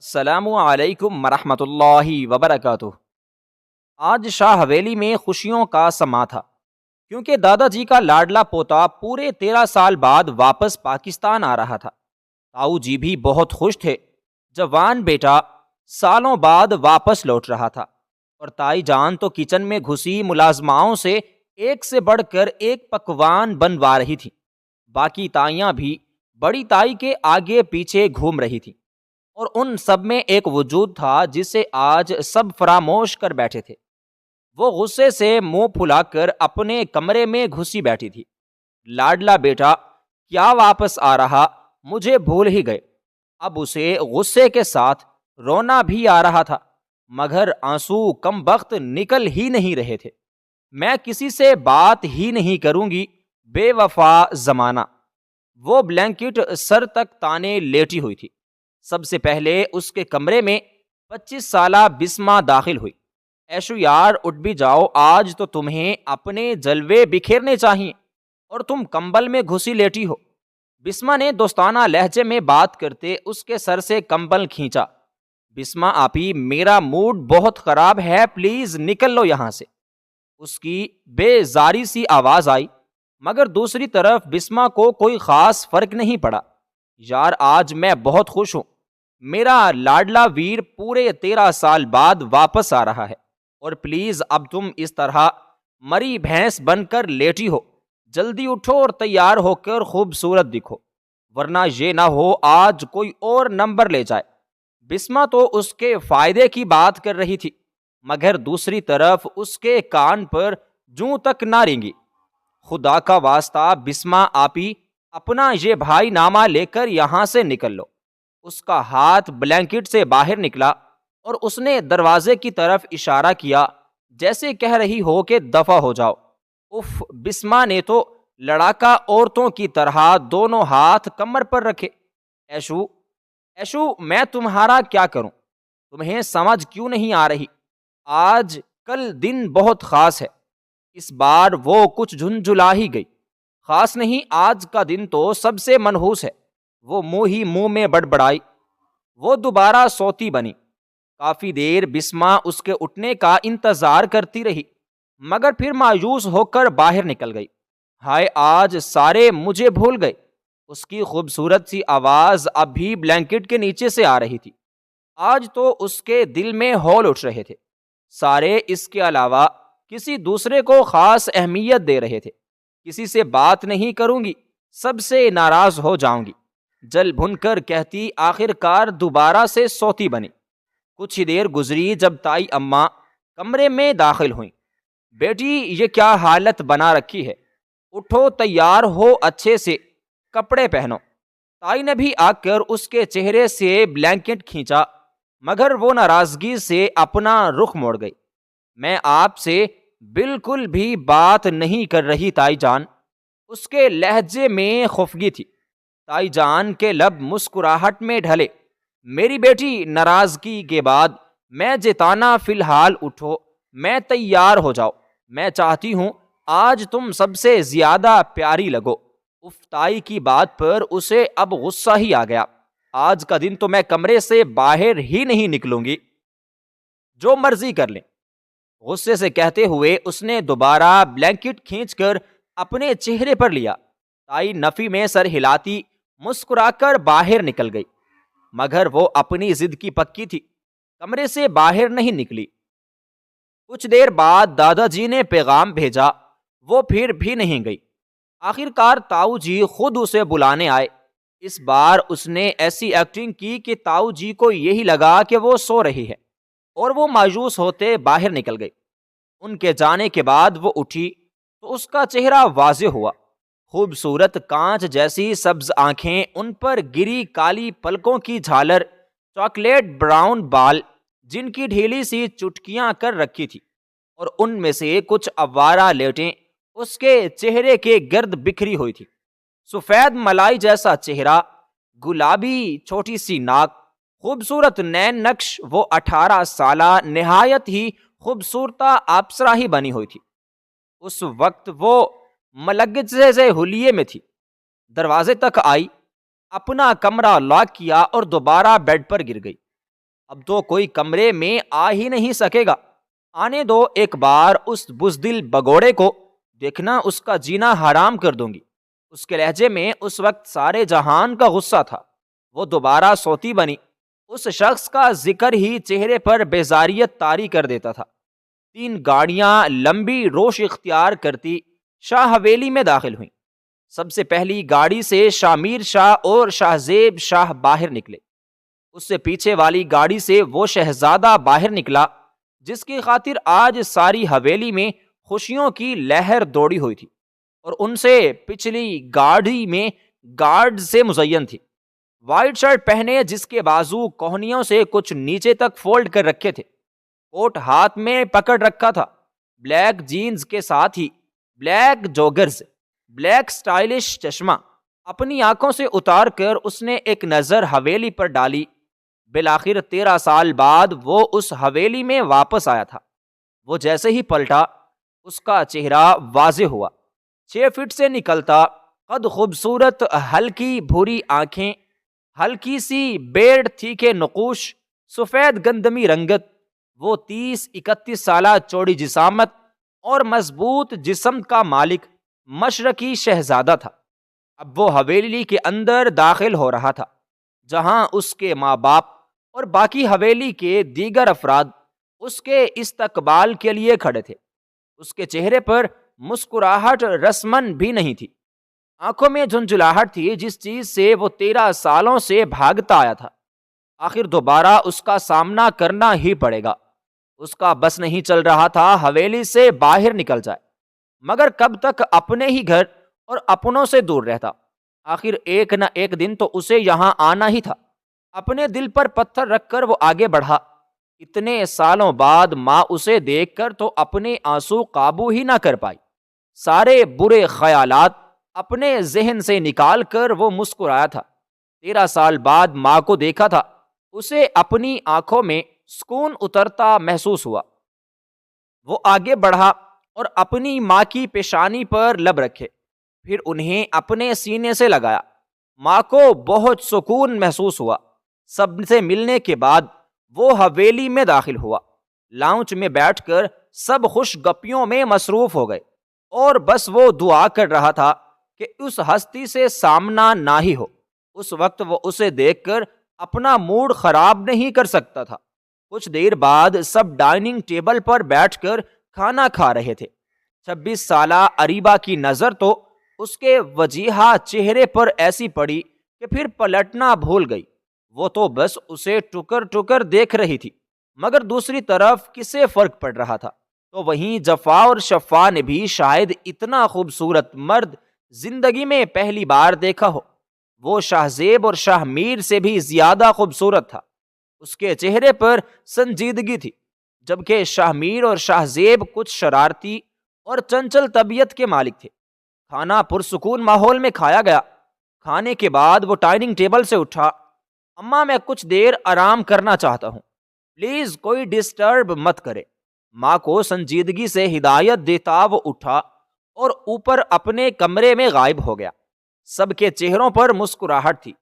السلام علیکم ورحمۃ اللہ وبرکاتہ۔ آج شاہ حویلی میں خوشیوں کا سما تھا، کیونکہ دادا جی کا لاڈلا پوتا پورے 13 سال بعد واپس پاکستان آ رہا تھا۔ تاؤ جی بھی بہت خوش تھے، جوان بیٹا سالوں بعد واپس لوٹ رہا تھا، اور تائی جان تو کچن میں گھسی ملازماؤں سے بڑھ کر ایک پکوان بنوا رہی تھی۔ باقی تائیاں بھی بڑی تائی کے آگے پیچھے گھوم رہی تھی، اور ان سب میں ایک وجود تھا جسے آج سب فراموش کر بیٹھے تھے۔ وہ غصے سے منہ پھلا کر اپنے کمرے میں گھسی بیٹھی تھی۔ لاڈلا بیٹا کیا واپس آ رہا، مجھے بھول ہی گئے۔ اب اسے غصے کے ساتھ رونا بھی آ رہا تھا، مگر آنسو کم بخت نکل ہی نہیں رہے تھے۔ میں کسی سے بات ہی نہیں کروں گی، بے وفا زمانہ۔ وہ بلینکٹ سر تک تانے لیٹی ہوئی تھی۔ سب سے پہلے اس کے کمرے میں 25 سالہ بسمہ داخل ہوئی۔ ایشو یار، اٹھ بھی جاؤ، آج تو تمہیں اپنے جلوے بکھیرنے چاہیے، اور تم کمبل میں گھسی لیٹی ہو۔ بسمہ نے دوستانہ لہجے میں بات کرتے اس کے سر سے کمبل کھینچا۔ بسمہ آپی، میرا موڈ بہت خراب ہے، پلیز نکل لو یہاں سے، اس کی بے زاری سی آواز آئی، مگر دوسری طرف بسمہ کو کوئی خاص فرق نہیں پڑا۔ یار، آج میں بہت خوش ہوں، میرا لاڈلا ویر پورے 13 سال بعد واپس آ رہا ہے، اور پلیز اب تم اس طرح مری بھینس بن کر لیٹی ہو، جلدی اٹھو اور تیار ہو کر خوبصورت دکھو، ورنہ یہ نہ ہو آج کوئی اور نمبر لے جائے۔ بسمہ تو اس کے فائدے کی بات کر رہی تھی، مگر دوسری طرف اس کے کان پر جوں تک نہ رینگی۔ خدا کا واسطہ بسمہ آپی، اپنا یہ بھائی نامہ لے کر یہاں سے نکل لو۔ اس کا ہاتھ بلینکٹ سے باہر نکلا، اور اس نے دروازے کی طرف اشارہ کیا، جیسے کہہ رہی ہو کہ دفع ہو جاؤ۔ اف، بسمہ نے تو لڑاکا عورتوں کی طرح دونوں ہاتھ کمر پر رکھے۔ ایشو، میں تمہارا کیا کروں؟ تمہیں سمجھ کیوں نہیں آ رہی؟ آج کل دن بہت خاص ہے۔ اس بار وہ کچھ جھنجھلا ہی گئی۔ خاص نہیں، آج کا دن تو سب سے منحوس ہے، وہ منہ ہی منہ میں بڑبڑائی۔ وہ دوبارہ سوتی بنی۔ کافی دیر بسمہ اس کے اٹھنے کا انتظار کرتی رہی، مگر پھر مایوس ہو کر باہر نکل گئی۔ ہائے، آج سارے مجھے بھول گئے۔ اس کی خوبصورت سی آواز اب بھی بلینکٹ کے نیچے سے آ رہی تھی۔ آج تو اس کے دل میں ہول اٹھ رہے تھے۔ سارے اس کے علاوہ کسی دوسرے کو خاص اہمیت دے رہے تھے۔ کسی سے بات نہیں کروں گی، سب سے ناراض ہو جاؤں گی، جل بھن کر کہتی آخر کار دوبارہ سے سوتی بنی۔ کچھ ہی دیر گزری جب تائی اماں کمرے میں داخل ہوئیں۔ بیٹی، یہ کیا حالت بنا رکھی ہے؟ اٹھو، تیار ہو، اچھے سے کپڑے پہنو۔ تائی نے بھی آ کر اس کے چہرے سے بلینکٹ کھینچا، مگر وہ ناراضگی سے اپنا رخ موڑ گئی۔ میں آپ سے بالکل بھی بات نہیں کر رہی تائی جان۔ اس کے لہجے میں خفگی تھی۔ تائی جان کے لب مسکراہٹ میں ڈھلے۔ میری بیٹی، ناراضگی کے بعد میں جتانا، فی الحال اٹھو، میں تیار ہو جاؤ۔ میں چاہتی ہوں آج تم سب سے زیادہ پیاری لگو۔ تائی کی بات پر اسے اب غصہ ہی آ گیا۔ آج کا دن تو میں کمرے سے باہر ہی نہیں نکلوں گی، جو مرضی کر لیں۔ غصے سے کہتے ہوئے اس نے دوبارہ بلینکٹ کھینچ کر اپنے چہرے پر لیا۔ تائی نفی میں سر ہلاتی مسکرا کر باہر نکل گئی، مگر وہ اپنی ضد کی پکی تھی، کمرے سے باہر نہیں نکلی۔ کچھ دیر بعد دادا جی نے پیغام بھیجا، وہ پھر بھی نہیں گئی۔ آخر کار تاؤ جی خود اسے بلانے آئے۔ اس بار اس نے ایسی ایکٹنگ کی کہ تاؤ جی کو یہی لگا کہ وہ سو رہی ہے، اور وہ مایوس ہوتے باہر نکل گئی۔ ان کے جانے کے بعد وہ اٹھی تو اس کا چہرہ واضح ہوا۔ خوبصورت کانچ جیسی سبز آنکھیں، ان پر گری کالی پلکوں کی جھالر، چاکلیٹ براؤن بال جن کی ڈھیلی سی چٹکیاں کر رکھی تھی، اور ان میں سے کچھ آوارہ لیٹیں اس کے چہرے کے گرد بکھری ہوئی تھی۔ سفید ملائی جیسا چہرہ، گلابی چھوٹی سی ناک، خوبصورت نین نقش، وہ 18 سالہ نہایت ہی خوبصورتہ اپسرا ہی بنی ہوئی تھی۔ اس وقت وہ ملگزے سے حلیے میں تھی۔ دروازے تک آئی، اپنا کمرہ لاک کیا اور دوبارہ بیڈ پر گر گئی۔ اب تو کوئی کمرے میں آ ہی نہیں سکے گا، آنے دو ایک بار اس بزدل بگوڑے کو، دیکھنا اس کا جینا حرام کر دوں گی۔ اس کے لہجے میں اس وقت سارے جہان کا غصہ تھا۔ وہ دوبارہ سوتی بنی، اس شخص کا ذکر ہی چہرے پر بیزاریت طاری کر دیتا تھا۔ 3 گاڑیاں لمبی روش اختیار کرتی شاہ حویلی میں داخل ہوئیں۔ سب سے پہلی گاڑی سے شاہ میر شاہ اور شاہ زیب شاہ باہر نکلے۔ اس سے پیچھے والی گاڑی سے وہ شہزادہ باہر نکلا جس کی خاطر آج ساری حویلی میں خوشیوں کی لہر دوڑی ہوئی تھی، اور ان سے پچھلی گاڑی میں گارڈ سے مزین تھی، وائٹ شرٹ پہنے جس کے بازو کوہنیوں سے کچھ نیچے تک فولڈ کر رکھے تھے، کوٹ ہاتھ میں پکڑ رکھا تھا، بلیک جینز کے ساتھ ہی بلیک جوگرز، بلیک سٹائلش چشمہ۔ اپنی آنکھوں سے اتار کر اس نے ایک نظر حویلی پر ڈالی۔ بالآخر 13 سال بعد وہ اس حویلی میں واپس آیا تھا۔ وہ جیسے ہی پلٹا اس کا چہرہ واضح ہوا۔ 6 فٹ سے نکلتا قد خوبصورت ہلکی بھوری آنکھیں، ہلکی سی بیڑ، تھیکے نقوش، سفید گندمی رنگت، وہ 30-31 سالہ چوڑی جسامت اور مضبوط جسم کا مالک مشرقی شہزادہ تھا۔ اب وہ حویلی کے اندر داخل ہو رہا تھا، جہاں اس کے ماں باپ اور باقی حویلی کے دیگر افراد اس کے استقبال کے لیے کھڑے تھے۔ اس کے چہرے پر مسکراہٹ رسمن بھی نہیں تھی، آنکھوں میں جھنجھلاہٹ تھی جس چیز سے وہ 13 سالوں سے بھاگتا آیا تھا۔ آخر دوبارہ اس کا سامنا کرنا ہی پڑے گا۔ اس کا بس نہیں چل رہا تھا حویلی سے باہر نکل جائے، مگر کب تک اپنے ہی گھر اور اپنوں سے دور رہتا؟ آخر ایک نہ ایک دن تو اسے یہاں آنا ہی تھا۔ اپنے دل پر پتھر رکھ کر وہ آگے بڑھا۔ اتنے سالوں بعد ماں اسے دیکھ کر تو اپنے آنسو قابو ہی نہ کر پائی۔ سارے برے خیالات اپنے ذہن سے نکال کر وہ مسکرایا تھا۔ 13 سال بعد ماں کو دیکھا تھا، اسے اپنی آنکھوں میں سکون اترتا محسوس ہوا۔ وہ آگے بڑھا اور اپنی ماں کی پیشانی پر لب رکھے، پھر انہیں اپنے سینے سے لگایا۔ ماں کو بہت سکون محسوس ہوا۔ سب سے ملنے کے بعد وہ حویلی میں داخل ہوا۔ لاؤنج میں بیٹھ کر سب خوش گپیوں میں مصروف ہو گئے، اور بس وہ دعا کر رہا تھا کہ اس ہستی سے سامنا نہ ہی ہو۔ اس وقت وہ اسے دیکھ کر اپنا موڈ خراب نہیں کر سکتا تھا۔ کچھ دیر بعد سب ڈائننگ ٹیبل پر بیٹھ کر کھانا کھا رہے تھے۔ 26 سالہ اریبہ کی نظر تو اس کے وجیحہ چہرے پر ایسی پڑی کہ پھر پلٹنا بھول گئی۔ وہ تو بس اسے ٹکر ٹکر دیکھ رہی تھی، مگر دوسری طرف کسے فرق پڑ رہا تھا؟ تو وہیں جفا اور شفا نے بھی شاید اتنا خوبصورت مرد زندگی میں پہلی بار دیکھا ہو۔ وہ شاہ زیب اور شاہ میر سے بھی زیادہ خوبصورت تھا۔ اس کے چہرے پر سنجیدگی تھی، جبکہ شاہ میر اور شاہ زیب کچھ شرارتی اور چنچل طبیعت کے مالک تھے۔ کھانا پرسکون ماحول میں کھایا گیا۔ کھانے کے بعد وہ ڈائننگ ٹیبل سے اٹھا۔ اماں، میں کچھ دیر آرام کرنا چاہتا ہوں، پلیز کوئی ڈسٹرب مت کرے۔ ماں کو سنجیدگی سے ہدایت دیتا وہ اٹھا اور اوپر اپنے کمرے میں غائب ہو گیا۔ سب کے چہروں پر مسکراہٹ تھی۔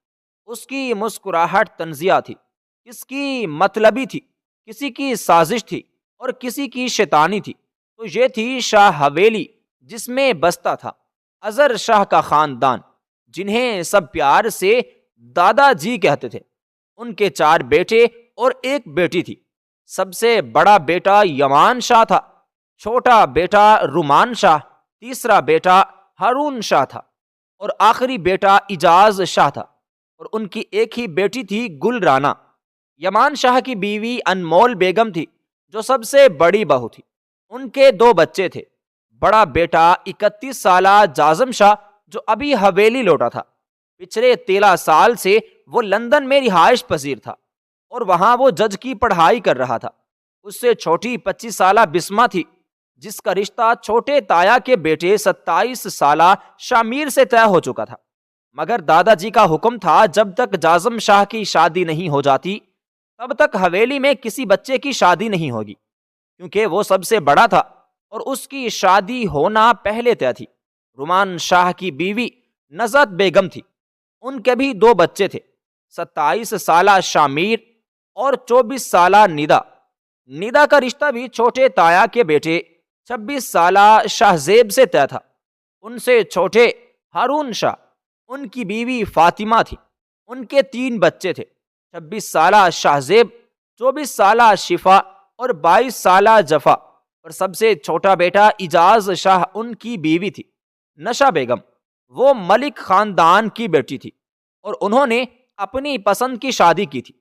اس کی مسکراہٹ طنزیہ تھی، کس کی مطلبی تھی، کسی کی سازش تھی اور کسی کی شیطانی تھی۔ تو یہ تھی شاہ حویلی جس میں بستا تھا اظہر شاہ کا خاندان، جنہیں سب پیار سے دادا جی کہتے تھے۔ ان کے 4 بیٹے اور 1 بیٹی تھی۔ سب سے بڑا بیٹا یمان شاہ تھا، چھوٹا بیٹا رومان شاہ، تیسرا بیٹا ہارون شاہ تھا، اور آخری بیٹا اجاز شاہ تھا، اور ان کی ایک ہی بیٹی تھی گل رانا۔ یمان شاہ کی بیوی انمول بیگم تھی، جو سب سے بڑی بہو تھی۔ ان کے 2 بچے تھے، بڑا بیٹا 31 سالہ جازم شاہ جو ابھی حویلی لوٹا تھا۔ پچھلے 13 سال سے وہ لندن میں رہائش پذیر تھا، اور وہاں وہ جج کی پڑھائی کر رہا تھا۔ اس سے چھوٹی 25 سالہ بسمہ تھی، جس کا رشتہ چھوٹے تایا کے بیٹے 27 سالہ شامیر سے طے ہو چکا تھا، مگر دادا جی کا حکم تھا جب تک جازم شاہ کی شادی نہیں ہو جاتی تب تک حویلی میں کسی بچے کی شادی نہیں ہوگی، کیونکہ وہ سب سے بڑا تھا اور اس کی شادی ہونا پہلے طے تھی۔ رومان شاہ کی بیوی نزت بیگم تھی، ان کے بھی 2 بچے تھے، 27 سالہ شامیر اور 24 سالہ ندا کا رشتہ بھی چھوٹے تایا کے بیٹے 26 سالہ شاہ زیب سے طے تھا۔ ان سے چھوٹے ہارون شاہ، ان کی بیوی فاطمہ تھی، ان کے 3 بچے تھے، 26 سالہ شاہ زیب، 24 سالہ شفا اور 22 سالہ جفا، اور سب سے چھوٹا بیٹا اجاز شاہ ان کی بیوی تھی نشا بیگم۔ وہ ملک خاندان کی بیٹی تھی اور انہوں نے اپنی پسند کی شادی کی تھی۔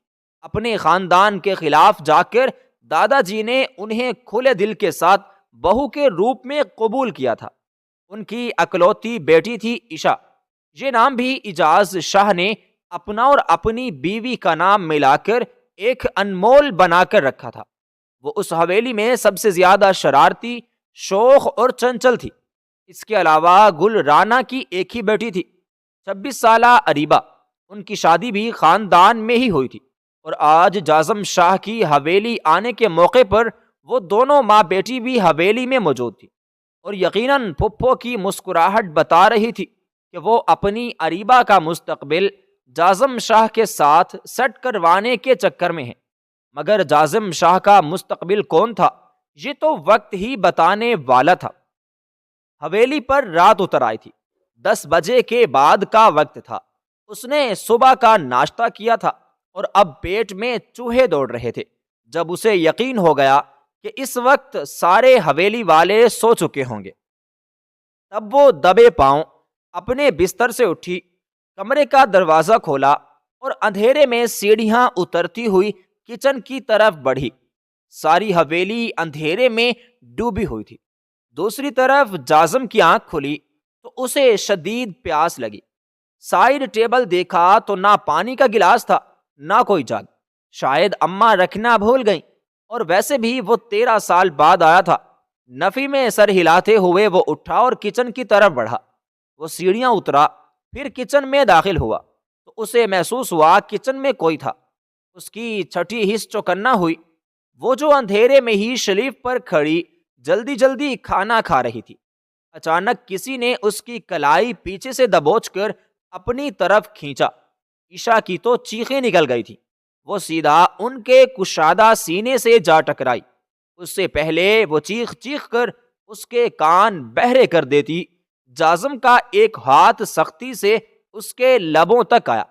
اپنے خاندان کے خلاف جا کر دادا جی نے انہیں کھلے دل کے ساتھ بہو کے روپ میں قبول کیا تھا۔ ان کی اکلوتی بیٹی تھی عشا۔ یہ نام بھی اجاز شاہ نے اپنا اور اپنی بیوی کا نام ملا کر ایک انمول بنا کر رکھا تھا۔ وہ اس حویلی میں سب سے زیادہ شرارتی، شوخ اور چنچل تھی۔ اس کے علاوہ گل رانا کی ایک ہی بیٹی تھی 26 سالہ اریبہ، ان کی شادی بھی خاندان میں ہی ہوئی تھی، اور آج جازم شاہ کی حویلی آنے کے موقع پر وہ دونوں ماں بیٹی بھی حویلی میں موجود تھی، اور یقیناً پھپھو کی مسکراہٹ بتا رہی تھی کہ وہ اپنی اریبہ کا مستقبل جازم شاہ کے ساتھ سیٹ کروانے کے چکر میں ہیں۔ مگر جازم شاہ کا مستقبل کون تھا، یہ تو وقت ہی بتانے والا تھا۔ حویلی پر رات اتر آئی تھی، 10 بجے کے بعد کا وقت تھا۔ اس نے صبح کا ناشتہ کیا تھا اور اب پیٹ میں چوہے دوڑ رہے تھے۔ جب اسے یقین ہو گیا کہ اس وقت سارے حویلی والے سو چکے ہوں گے، تب وہ دبے پاؤں اپنے بستر سے اٹھی، کمرے کا دروازہ کھولا اور اندھیرے میں سیڑھیاں اترتی ہوئی کچن کی طرف بڑھی۔ ساری حویلی اندھیرے میں ڈوبی ہوئی تھی۔ دوسری طرف جازم کی آنکھ کھلی تو اسے شدید پیاس لگی۔ سائیڈ ٹیبل دیکھا تو نہ پانی کا گلاس تھا نہ کوئی جگ، شاید اماں رکھنا بھول گئیں، اور ویسے بھی وہ 13 سال بعد آیا تھا۔ نفی میں سر ہلاتے ہوئے وہ اٹھا اور کچن کی طرف بڑھا۔ وہ سیڑھیاں اترا، پھر کچن میں داخل ہوا تو اسے محسوس ہوا کچن میں کوئی تھا۔ اس کی چھٹی حس چوکنا ہوئی۔ وہ جو اندھیرے میں ہی شیلف پر کھڑی جلدی جلدی کھانا کھا رہی تھی، اچانک کسی نے اس کی کلائی پیچھے سے دبوچ کر اپنی طرف کھینچا۔ عشا کی تو چیخیں نکل گئی تھی۔ وہ سیدھا ان کے کشادہ سینے سے جا ٹکرائی۔ اس سے پہلے وہ چیخ چیخ کر اس کے کان بہرے کر دیتی، جازم کا ایک ہاتھ سختی سے اس کے لبوں تک آیا۔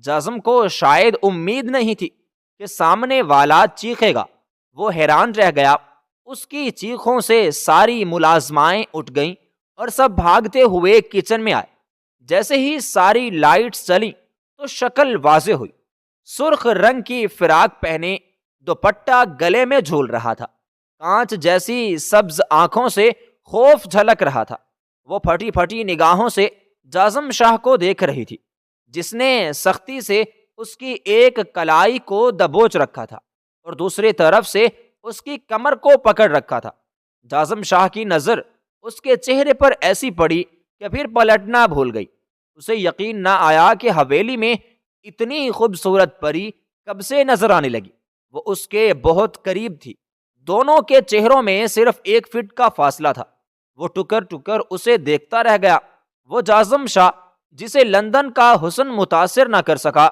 جازم کو شاید امید نہیں تھی کہ سامنے والا چیخے گا۔ وہ حیران رہ گیا۔ اس کی چیخوں سے ساری ملازمائیں اٹھ گئیں اور سب بھاگتے ہوئے کچن میں آئے۔ جیسے ہی ساری لائٹس چلیں تو شکل واضح ہوئی۔ سرخ رنگ کی فراق پہنے، دوپٹہ گلے میں جھول رہا تھا، کانچ جیسی سبز آنکھوں سے خوف جھلک رہا تھا۔ وہ پھٹی پھٹی نگاہوں سے جازم شاہ کو دیکھ رہی تھی، جس نے سختی سے اس کی ایک کلائی کو دبوچ رکھا تھا اور دوسری طرف سے اس کی کمر کو پکڑ رکھا تھا۔ جازم شاہ کی نظر اس کے چہرے پر ایسی پڑی کہ پھر پلٹنا بھول گئی۔ اسے یقین نہ آیا کہ حویلی میں اتنی خوبصورت پری کب سے نظر آنے لگی۔ وہ اس کے بہت قریب تھی، دونوں کے چہروں میں صرف 1 فٹ کا فاصلہ تھا۔ وہ ٹکر ٹکر اسے دیکھتا رہ گیا۔ وہ جازم شاہ جسے لندن کا حسن متاثر نہ کر سکا،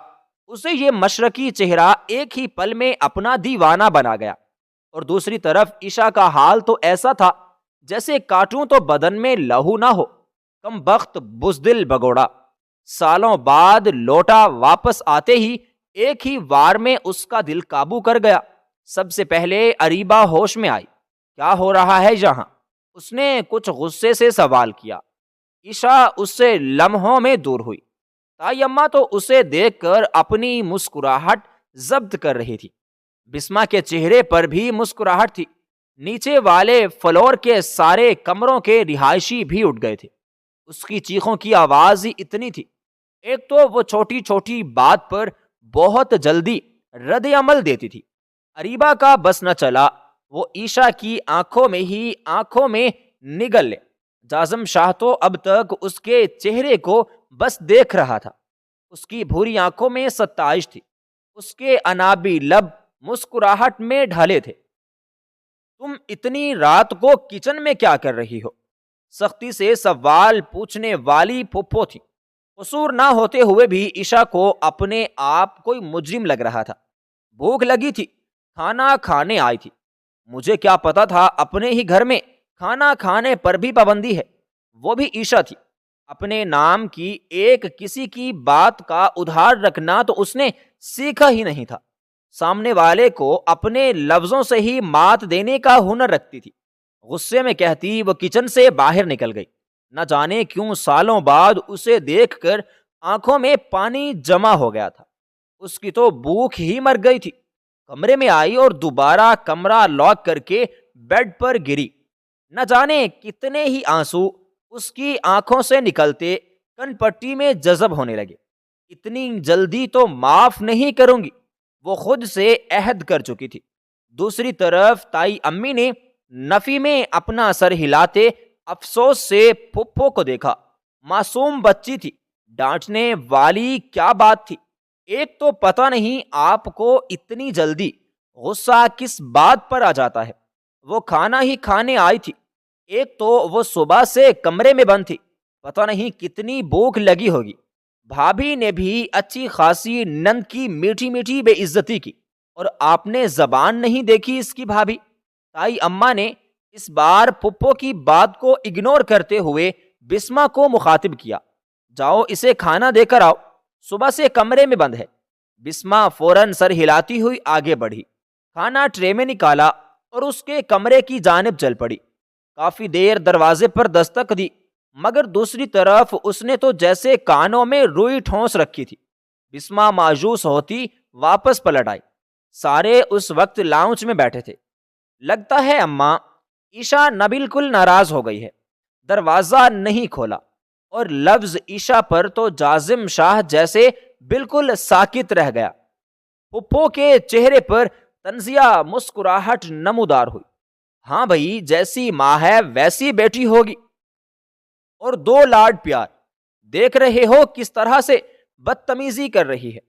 اسے یہ مشرقی چہرہ ایک ہی پل میں اپنا دیوانہ بنا گیا۔ اور دوسری طرف عشا کا حال تو ایسا تھا جیسے کاٹوں تو بدن میں لہو نہ ہو۔ کم بخت بزدل بگوڑا سالوں بعد لوٹا، واپس آتے ہی ایک ہی وار میں اس کا دل قابو کر گیا۔ سب سے پہلے اریبہ ہوش میں آئی۔ کیا ہو رہا ہے یہاں؟ اس نے کچھ غصے سے سوال کیا۔ عشا اس سے لمحوں میں دور ہوئی۔ تائی اماں تو اسے دیکھ کر اپنی مسکراہٹ ضبط کر رہی تھی۔ بسمہ کے چہرے پر بھی مسکراہٹ تھی۔ نیچے والے فلور کے سارے کمروں کے رہائشی بھی اٹھ گئے تھے۔ اس کی چیخوں کی آواز ہی اتنی تھی۔ ایک تو وہ چھوٹی چھوٹی بات پر بہت جلدی رد عمل دیتی تھی۔ اریبہ کا بس نہ چلا وہ عشا کی آنکھوں میں نگل لے۔ جازم شاہ تو اب تک اس کے چہرے کو بس دیکھ رہا تھا۔ اس کی بھوری آنکھوں میں ستائش تھی، اس کے انابی لب مسکراہٹ میں ڈھلے تھے۔ تم اتنی رات کو کچن میں کیا کر رہی ہو؟ سختی سے سوال پوچھنے والی پھپھو تھی۔ قصور نہ ہوتے ہوئے بھی عشا کو اپنے آپ کوئی مجرم لگ رہا تھا۔ بھوک لگی تھی، کھانا کھانے آئی تھی۔ مجھے کیا پتا تھا اپنے ہی گھر میں کھانا کھانے پر بھی پابندی ہے، وہ بھی عشاء تھی۔ اپنے نام کی ایک کسی کی بات کا ادھار رکھنا تو اس نے سیکھا ہی نہیں تھا۔ سامنے والے کو اپنے لفظوں سے ہی مات دینے کا ہنر رکھتی تھی۔ غصے میں کہتی وہ کچن سے باہر نکل گئی۔ نہ جانے کیوں سالوں بعد اسے دیکھ کر آنکھوں میں پانی جمع ہو گیا تھا۔ اس کی تو بھوک ہی مر گئی تھی۔ کمرے میں آئی اور دوبارہ کمرہ لاک کر کے بیڈ پر گری۔ نہ جانے کتنے ہی آنسو اس کی آنکھوں سے نکلتے کن پٹی میں جذب ہونے لگے۔ اتنی جلدی تو معاف نہیں کروں گی، وہ خود سے عہد کر چکی تھی۔ دوسری طرف تائی امی نے نفی میں اپنا سر ہلاتے افسوس سے پھپھو کو دیکھا۔ معصوم بچی تھی، ڈانٹنے والی کیا بات تھی؟ ایک تو پتہ نہیں آپ کو اتنی جلدی غصہ کس بات پر آ جاتا ہے۔ وہ کھانا ہی کھانے آئی تھی، ایک تو وہ صبح سے کمرے میں بند تھی، پتہ نہیں کتنی بھوک لگی ہوگی۔ بھابھی نے بھی اچھی خاصی نند کی میٹھی میٹھی بے عزتی کی، اور آپ نے زبان نہیں دیکھی اس کی بھابھی۔ تائی اماں نے اس بار پھپھو کی بات کو اگنور کرتے ہوئے بسمہ کو مخاطب کیا، جاؤ اسے کھانا دے کر آؤ، صبح سے کمرے میں بند ہے۔ بسمہ فوراً سر ہلاتی ہوئی آگے بڑھی، کھانا ٹرے میں نکالا اور اس کے کمرے کی جانب چل پڑی۔ کافی دیر دروازے پر دستک دی، مگر دوسری طرف اس نے تو جیسے کانوں میں روئی ٹھونس رکھی تھی۔ بسمہ مایوس ہوتی واپس پلٹ آئی۔ سارے اس وقت لاؤنج میں بیٹھے تھے۔ لگتا ہے اماں عشاء نہ بالکل ناراض ہو گئی ہے۔ دروازہ نہیں کھولا، اور لفظ عشاء پر تو جازم شاہ جیسے بالکل ساکت رہ گیا۔ پھپھو کے چہرے پر طنزیہ مسکراہٹ نمودار ہوئی۔ ہاں بھائی، جیسی ماں ہے ویسی بیٹی ہوگی، اور دو لاڈ پیار۔ دیکھ رہے ہو کس طرح سے بدتمیزی کر رہی ہے،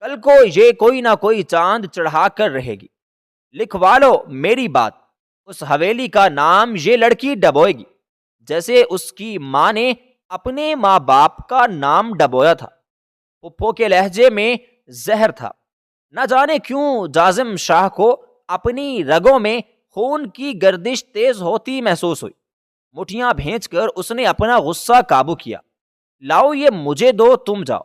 کل کو یہ کوئی نہ کوئی چاند چڑھا کر رہے گی۔ لکھوا لو میری بات، اس حویلی کا نام یہ لڑکی ڈبوئے گی جیسے اس کی ماں نے اپنے ماں باپ کا نام ڈبویا تھا۔ پھپھو کے لہجے میں زہر تھا۔ نہ جانے کیوں جازم شاہ کو اپنی رگوں میں خون کی گردش تیز ہوتی محسوس ہوئی۔ مٹھیاں بھینچ کر اس نے اپنا غصہ قابو کیا۔ لاؤ یہ مجھے دو، تم جاؤ۔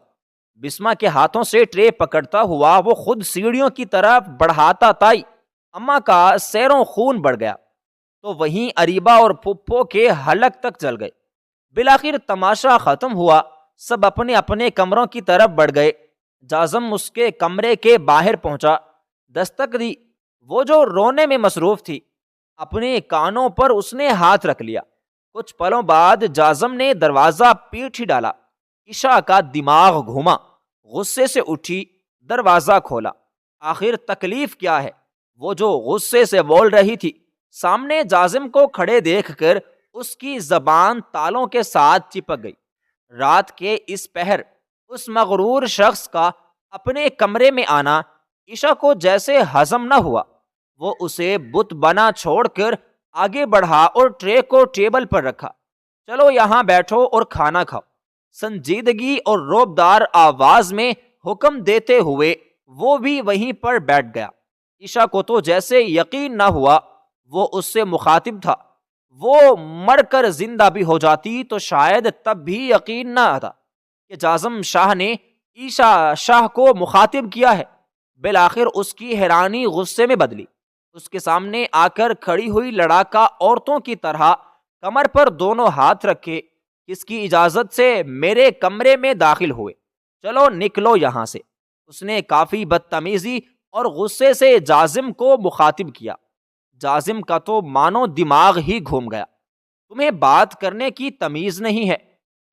بسمہ کے ہاتھوں سے ٹرے پکڑتا ہوا وہ خود سیڑھیوں کی طرف بڑھاتا تائی اماں کا سیروں خون بڑھ گیا، تو وہیں اریبہ اور پھپھو کے حلق تک چل گئے۔ بالآخر تماشا ختم ہوا، سب اپنے اپنے کمروں کی طرف بڑھ گئے۔ جازم اس کے کمرے کے باہر پہنچا، دستک دی۔ وہ جو رونے میں مصروف تھی، اپنے کانوں پر اس نے ہاتھ رکھ لیا۔ کچھ پلوں بعد جازم نے دروازہ پیٹ ہی ڈالا۔ عشاء کا دماغ گھوما، غصے سے اٹھی، دروازہ کھولا۔ آخر تکلیف کیا ہے؟ وہ جو غصے سے بول رہی تھی، سامنے جازم کو کھڑے دیکھ کر اس کی زبان تالوں کے ساتھ چپک گئی۔ رات کے اس پہر اس مغرور شخص کا اپنے کمرے میں آنا عشاء کو جیسے ہضم نہ ہوا۔ وہ اسے بت بنا چھوڑ کر آگے بڑھا اور ٹرے کو ٹیبل پر رکھا۔ چلو یہاں بیٹھو اور کھانا کھاؤ۔ سنجیدگی اور روبدار آواز میں حکم دیتے ہوئے وہ بھی وہیں پر بیٹھ گیا۔ عشاء کو تو جیسے یقین نہ ہوا وہ اس سے مخاطب تھا۔ وہ مر کر زندہ بھی ہو جاتی تو شاید تب بھی یقین نہ آتا کہ جازم شاہ نے عشاء شاہ کو مخاطب کیا ہے۔ بالآخر اس کی حیرانی غصے میں بدلی۔ اس کے سامنے آ کر کھڑی ہوئی لڑاکا عورتوں کی طرح کمر پر دونوں ہاتھ رکھے، کس کی اجازت سے میرے کمرے میں داخل ہوئے؟ چلو نکلو یہاں سے۔ اس نے کافی بدتمیزی اور غصے سے جازم کو مخاطب کیا۔ جازم کا تو مانو دماغ ہی گھوم گیا۔ تمہیں بات کرنے کی تمیز نہیں ہے؟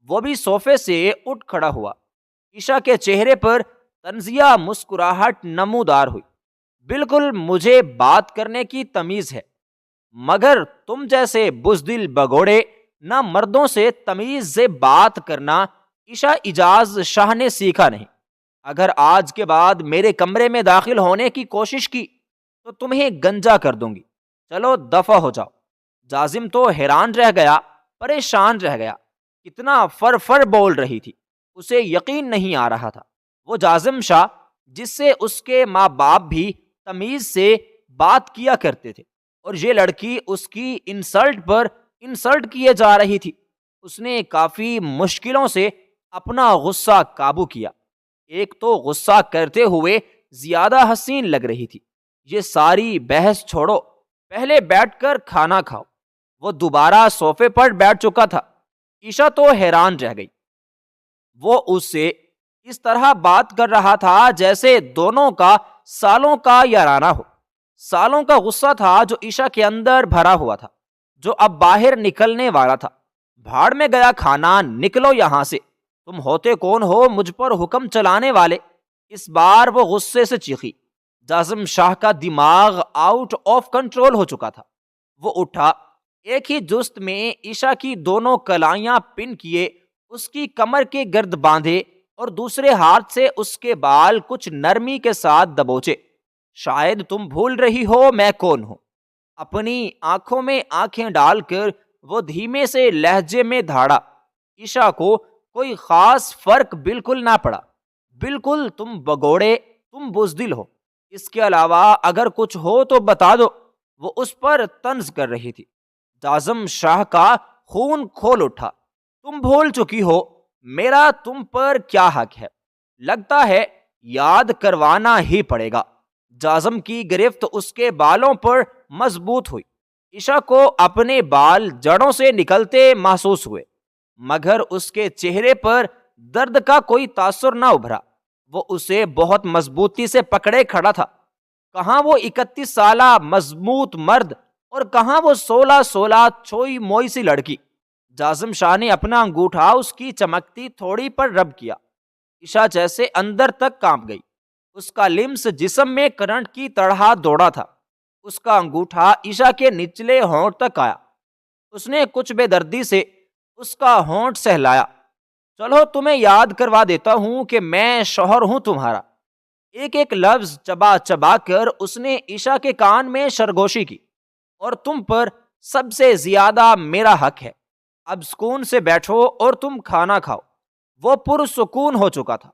وہ بھی صوفے سے اٹھ کھڑا ہوا۔ عشاء کے چہرے پر طنزیہ مسکراہٹ نمودار ہوئی۔ بالکل مجھے بات کرنے کی تمیز ہے، مگر تم جیسے بزدل بگوڑے نہ مردوں سے تمیز سے بات کرنا عشاء اجاز شاہ نے سیکھا نہیں۔ اگر آج کے بعد میرے کمرے میں داخل ہونے کی کوشش کی تو تمہیں گنجا کر دوں گی۔ چلو دفع ہو جاؤ۔ جازم تو حیران رہ گیا، پریشان رہ گیا۔ کتنا فر فر بول رہی تھی، اسے یقین نہیں آ رہا تھا۔ وہ جازم شاہ جس سے اس کے ماں باپ بھی تمیز سے بات کیا کرتے تھے، اور یہ لڑکی اس کی انسلٹ پر انسلٹ کیے جا رہی تھی۔ اس نے کافی مشکلوں سے اپنا غصہ قابو کیا۔ ایک تو غصہ کرتے ہوئے زیادہ حسین لگ رہی تھی۔ یہ ساری بحث چھوڑو، پہلے بیٹھ کر کھانا کھاؤ۔ وہ دوبارہ صوفے پر بیٹھ چکا تھا۔ عائشہ تو حیران رہ گئی۔ وہ اس سے اس طرح بات کر رہا تھا جیسے دونوں کا سالوں کا یارانہ ہو۔ سالوں کا غصہ تھا جو عائشہ کے اندر بھرا ہوا تھا، جو اب باہر نکلنے والا تھا۔ بھاڑ میں گیا کھانا، نکلو یہاں سے، تم ہوتے کون ہو مجھ پر حکم چلانے والے؟ اس بار وہ غصے سے چیخی۔ جازم شاہ کا دماغ آؤٹ آف کنٹرول ہو چکا تھا۔ وہ اٹھا، ایک ہی جست میں عائشہ کی دونوں کلائیاں پن کیے، اس کی کمر کے گرد باندھے اور دوسرے ہاتھ سے اس کے بال کچھ نرمی کے ساتھ دبوچے۔ شاید تم بھول رہی ہو میں کون ہوں۔ اپنی آنکھوں میں آنکھیں ڈال کر وہ دھیمے سے لہجے میں دھاڑا۔ عائشہ کو کوئی خاص فرق بالکل نہ پڑا۔ بالکل تم بگوڑے، تم بزدل ہو، اس کے علاوہ اگر کچھ ہو تو بتا دو۔ وہ اس پر طنز کر رہی تھی۔ جازم شاہ کا خون کھول اٹھا۔ تم بھول چکی ہو، میرا تم پر کیا حق ہے؟ لگتا ہے یاد کروانا ہی پڑے گا۔ جازم کی گرفت اس کے بالوں پر مضبوط ہوئی۔ عائشہ کو اپنے بال جڑوں سے نکلتے محسوس ہوئے، مگر اس کے چہرے پر درد کا کوئی تاثر نہ ابھرا۔ وہ اسے بہت مضبوطی سے پکڑے کھڑا تھا۔ کہاں وہ 31 سالہ مضبوط مرد اور کہاں وہ 16 چھوئی موئی سی لڑکی۔ جازم شاہ نے اپنا انگوٹھا اس کی چمکتی تھوڑی پر رب کیا۔ عائشہ جیسے اندر تک کانپ گئی۔ اس کا لمس جسم میں کرنٹ کی طرح دوڑا تھا۔ اس کا انگوٹھا عائشہ کے نچلے ہونٹ تک آیا۔ اس نے کچھ بے دردی سے اس کا ہونٹ سہلایا۔ چلو تمہیں یاد کروا دیتا ہوں کہ میں شوہر ہوں تمہارا۔ ایک ایک لفظ چبا چبا کر اس نے عائشہ کے کان میں سرگوشی کی۔ اور تم پر سب سے زیادہ میرا حق ہے۔ اب سکون سے بیٹھو اور تم کھانا کھاؤ۔ وہ پرسکون ہو چکا تھا،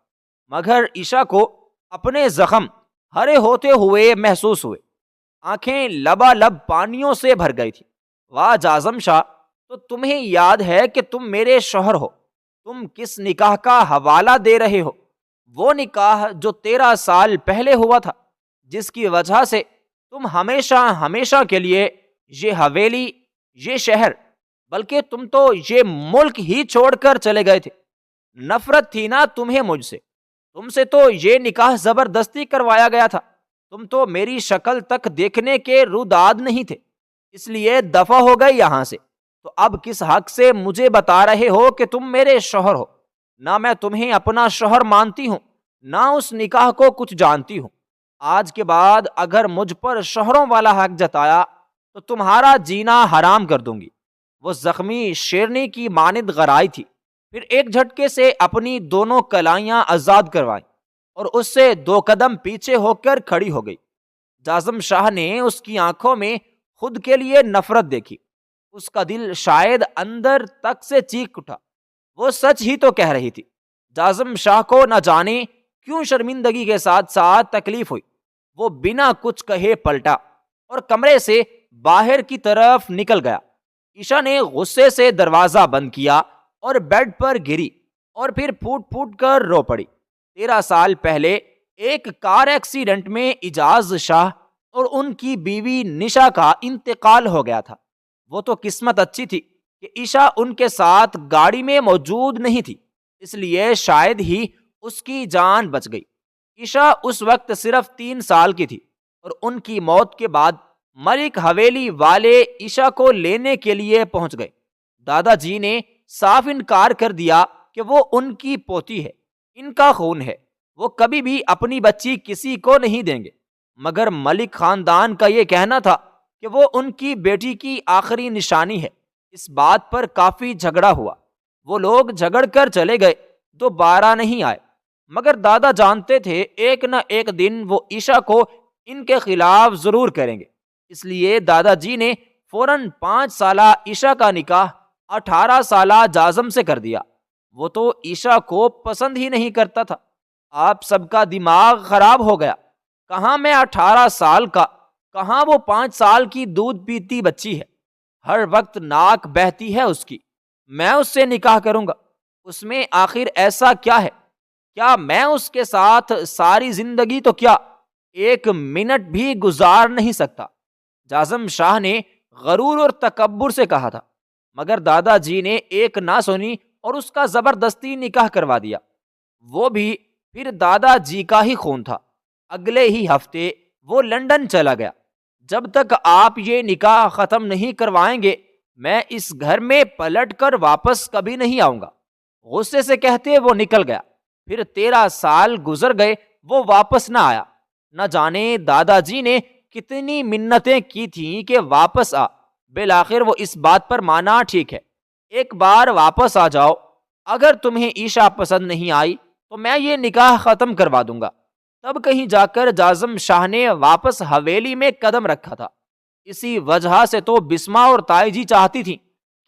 مگر عائشہ کو اپنے زخم ہرے ہوتے ہوئے محسوس ہوئے۔ آنکھیں لبالب پانیوں سے بھر گئی تھی۔ واہ جازم شاہ، تو تمہیں یاد ہے کہ تم میرے شوہر ہو؟ تم کس نکاح کا حوالہ دے رہے ہو؟ وہ نکاح جو 13 سال پہلے ہوا تھا، جس کی وجہ سے تم ہمیشہ ہمیشہ کے لیے یہ حویلی، یہ شہر، بلکہ تم تو یہ ملک ہی چھوڑ کر چلے گئے تھے۔ نفرت تھی نا تمہیں مجھ سے؟ تم سے تو یہ نکاح زبردستی کروایا گیا تھا۔ تم تو میری شکل تک دیکھنے کے روداد نہیں تھے، اس لیے دفع ہو گئے یہاں سے۔ تو اب کس حق سے مجھے بتا رہے ہو کہ تم میرے شوہر ہو؟ نہ میں تمہیں اپنا شوہر مانتی ہوں، نہ اس نکاح کو کچھ جانتی ہوں۔ آج کے بعد اگر مجھ پر شوہروں والا حق جتایا تو تمہارا جینا حرام کر دوں گی۔ وہ زخمی شیرنی کی مانند غرائی تھی، پھر ایک جھٹکے سے اپنی دونوں کلائیاں آزاد کروائیں اور اس سے 2 قدم پیچھے ہو کر کھڑی ہو گئی۔ جازم شاہ نے اس کی آنکھوں میں خود کے لیے نفرت دیکھی۔ اس کا دل شاید اندر تک سے چیخ اٹھا۔ وہ سچ ہی تو کہہ رہی تھی۔ جازم شاہ کو نہ جانے کیوں شرمندگی کے ساتھ ساتھ تکلیف ہوئی۔ وہ بنا کچھ کہے پلٹا اور کمرے سے باہر کی طرف نکل گیا۔ عائشہ نے غصے سے دروازہ بند کیا اور بیڈ پر گری اور پھر پھوٹ پھوٹ کر رو پڑی۔ 13 سال پہلے ایک کار ایکسیڈنٹ میں اعجاز شاہ اور ان کی بیوی نشا کا انتقال ہو گیا تھا۔ وہ تو قسمت اچھی تھی کہ عائشہ ان کے ساتھ گاڑی میں موجود نہیں تھی، اس لیے شاید ہی اس کی جان بچ گئی۔ عائشہ اس وقت صرف 3 سال کی تھی اور ان کی موت کے بعد ملک حویلی والے عائشہ کو لینے کے لیے پہنچ گئے۔ دادا جی نے صاف انکار کر دیا کہ وہ ان کی پوتی ہے، ان کا خون ہے، وہ کبھی بھی اپنی بچی کسی کو نہیں دیں گے۔ مگر ملک خاندان کا یہ کہنا تھا کہ وہ ان کی بیٹی کی آخری نشانی ہے۔ اس بات پر کافی جھگڑا ہوا۔ وہ لوگ جھگڑ کر چلے گئے، دوبارہ نہیں آئے، مگر دادا جانتے تھے ایک نہ ایک دن وہ عائشہ کو ان کے خلاف ضرور کریں گے۔ اس لیے دادا جی نے فوراً 5 سالہ عائشہ کا نکاح 18 سالہ جازم سے کر دیا۔ وہ تو عائشہ کو پسند ہی نہیں کرتا تھا۔ آپ سب کا دماغ خراب ہو گیا، کہاں میں 18 سال کا، کہاں وہ 5 سال کی دودھ پیتی بچی ہے، ہر وقت ناک بہتی ہے اس کی، میں اس سے نکاح کروں گا، اس میں آخر ایسا کیا ہے؟ کیا میں اس کے ساتھ ساری زندگی تو کیا 1 منٹ بھی گزار نہیں سکتا؟ جاظم شاہ نے غرور اور تکبر سے کہا تھا، مگر دادا جی نے ایک نہ سنی اور اس کا زبردستی نکاح کروا دیا۔ وہ بھی پھر دادا جی کا ہی خون تھا۔ اگلے ہی ہفتے وہ لندن چلا گیا۔ جب تک آپ یہ نکاح ختم نہیں کروائیں گے میں اس گھر میں پلٹ کر واپس کبھی نہیں آؤں گا۔ غصے سے کہتے وہ نکل گیا۔ پھر 13 سال گزر گئے، وہ واپس نہ آیا۔ نہ جانے دادا جی نے کتنی منتیں کی تھیں کہ واپس آ۔ بالآخر وہ اس بات پر مانا، ٹھیک ہے ایک بار واپس آ جاؤ، اگر تمہیں عیشا پسند نہیں آئی تو میں یہ نکاح ختم کروا دوں گا۔ تب کہیں جا کر جاظم شاہ نے واپس حویلی میں قدم رکھا تھا۔ اسی وجہ سے تو بسما اور تائی جی چاہتی تھی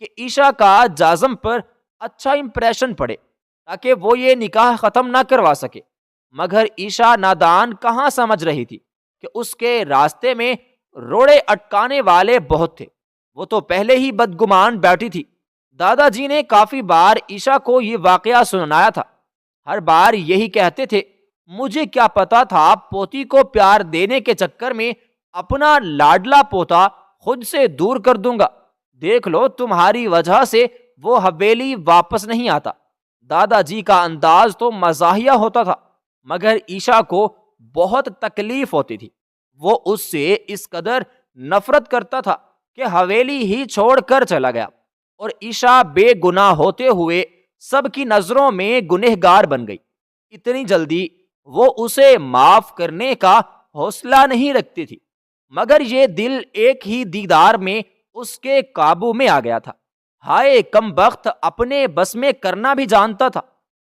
کہ عیشا کا جاظم پر اچھا امپریشن پڑے تاکہ وہ یہ نکاح ختم نہ کروا سکے، مگر عیشا نادان کہاں سمجھ رہی تھی کہ اس کے راستے میں روڑے اٹکانے والے بہت تھے۔ وہ تو پہلے ہی بدگمان بیٹھی تھی۔ دادا جی نے کافی بار عیشا کو یہ واقعہ سنایا تھا، ہر بار یہی کہتے تھے، مجھے کیا پتا تھا پوتی کو پیار دینے کے چکر میں اپنا لاڈلا پوتا خود سے دور کر دوں گا، دیکھ لو تمہاری وجہ سے وہ حویلی واپس نہیں آتا۔ دادا جی کا انداز تو مزاحیہ ہوتا تھا، مگر عیشا کو بہت تکلیف ہوتی تھی۔ وہ اس سے اس قدر نفرت کرتا تھا کہ حویلی ہی چھوڑ کر چلا گیا، اور عیشا بے گناہ ہوتے ہوئے سب کی نظروں میں گنہگار بن گئی۔ اتنی جلدی وہ اسے معاف کرنے کا حوصلہ نہیں رکھتی تھی، مگر یہ دل ایک ہی دیدار میں اس کے قابو میں آ گیا تھا۔ ہائے کم بخت، اپنے بس میں کرنا بھی جانتا تھا،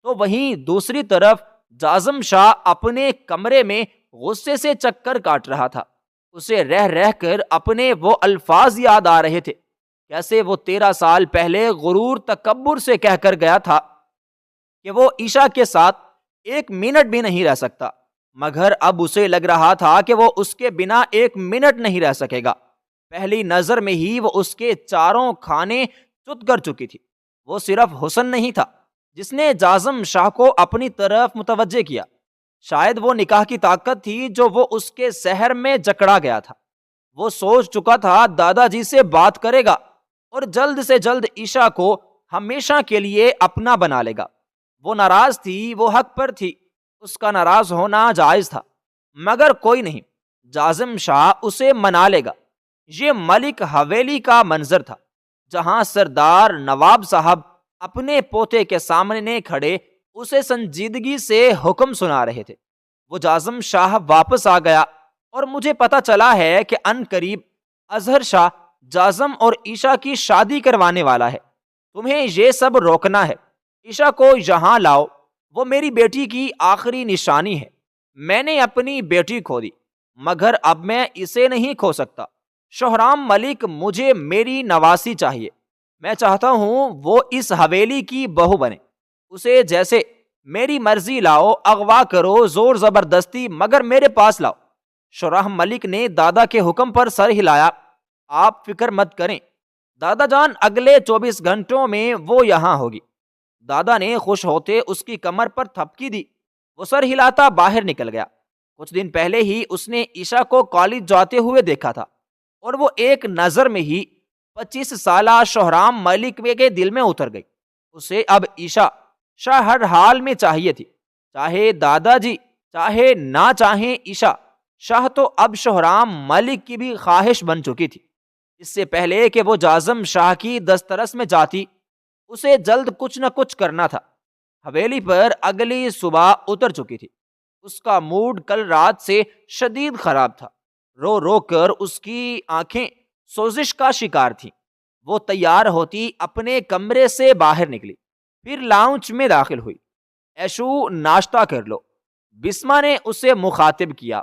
تو وہیں دوسری طرف جاظم شاہ اپنے کمرے میں غصے سے چکر کاٹ رہا تھا۔ اسے رہ رہ کر اپنے وہ الفاظ یاد آ رہے تھے، کیسے وہ 13 سال پہلے غرور تکبر سے کہہ کر گیا تھا کہ وہ عیشا کے ساتھ 1 منٹ بھی نہیں رہ سکتا، مگر اب اسے لگ رہا تھا کہ وہ اس کے بنا 1 منٹ نہیں رہ سکے گا۔ پہلی نظر میں ہی وہ اس کے چاروں کھانے چت کر چکی تھی۔ وہ صرف حسن نہیں تھا جس نے جاظم شاہ کو اپنی طرف متوجہ کیا، شاید وہ نکاح کی طاقت تھی جو وہ اس کے سحر میں جکڑا گیا تھا۔ وہ سوچ چکا تھا دادا جی سے بات کرے گا اور جلد سے جلد عیشا کو ہمیشہ کے لیے اپنا بنا لے گا۔ وہ ناراض تھی، وہ حق پر تھی، اس کا ناراض ہونا جائز تھا، مگر کوئی نہیں، جاظم شاہ اسے منا لے گا۔ یہ ملک حویلی کا منظر تھا جہاں سردار نواب صاحب اپنے پوتے کے سامنے کھڑے اسے سنجیدگی سے حکم سنا رہے تھے۔ وہ جاظم شاہ واپس آ گیا اور مجھے پتا چلا ہے کہ ان قریب اظہر شاہ جاظم اور عیشا کی شادی کروانے والا ہے۔ تمہیں یہ سب روکنا ہے، عیشا کو یہاں لاؤ، وہ میری بیٹی کی آخری نشانی ہے۔ میں نے اپنی بیٹی کھو دی، مگر اب میں اسے نہیں کھو سکتا۔ شہرام ملک مجھے میری نواسی چاہیے، میں چاہتا ہوں وہ اس حویلی کی بہو بنے، اسے جیسے میری مرضی لاؤ، اغوا کرو، زور زبردستی، مگر میرے پاس لاؤ۔ شہرام ملک نے دادا کے حکم پر سر ہلایا۔ آپ فکر مت کریں دادا جان، اگلے 24 گھنٹوں میں وہ یہاں ہوگی۔ دادا نے خوش ہوتے اس کی کمر پر تھپکی دی۔ وہ سر ہلاتا باہر نکل گیا۔ کچھ دن پہلے ہی اس نے عیشا کو کالج جاتے ہوئے دیکھا تھا، اور وہ ایک نظر میں ہی 25 سالہ شہرام ملک کے دل میں اتر گئی۔ اسے اب عیشا شاہ ہر حال میں چاہیے تھی، چاہے دادا جی چاہے نہ چاہیں عیشا شاہ تو اب شہرام ملک کی بھی خواہش بن چکی تھی۔ اس سے پہلے کہ وہ جاظم شاہ کی دسترس میں جاتی، اسے جلد کچھ نہ کچھ کرنا تھا۔ حویلی پر اگلی صبح اتر چکی تھی۔ اس کا موڈ کل رات سے شدید خراب تھا۔ رو رو کر اس کی آنکھیں سوزش کا شکار تھیں۔ وہ تیار ہوتی اپنے کمرے سے باہر نکلی، پھر لاؤنج میں داخل ہوئی۔ ایشو ناشتہ کر لو، بسما نے اسے مخاطب کیا۔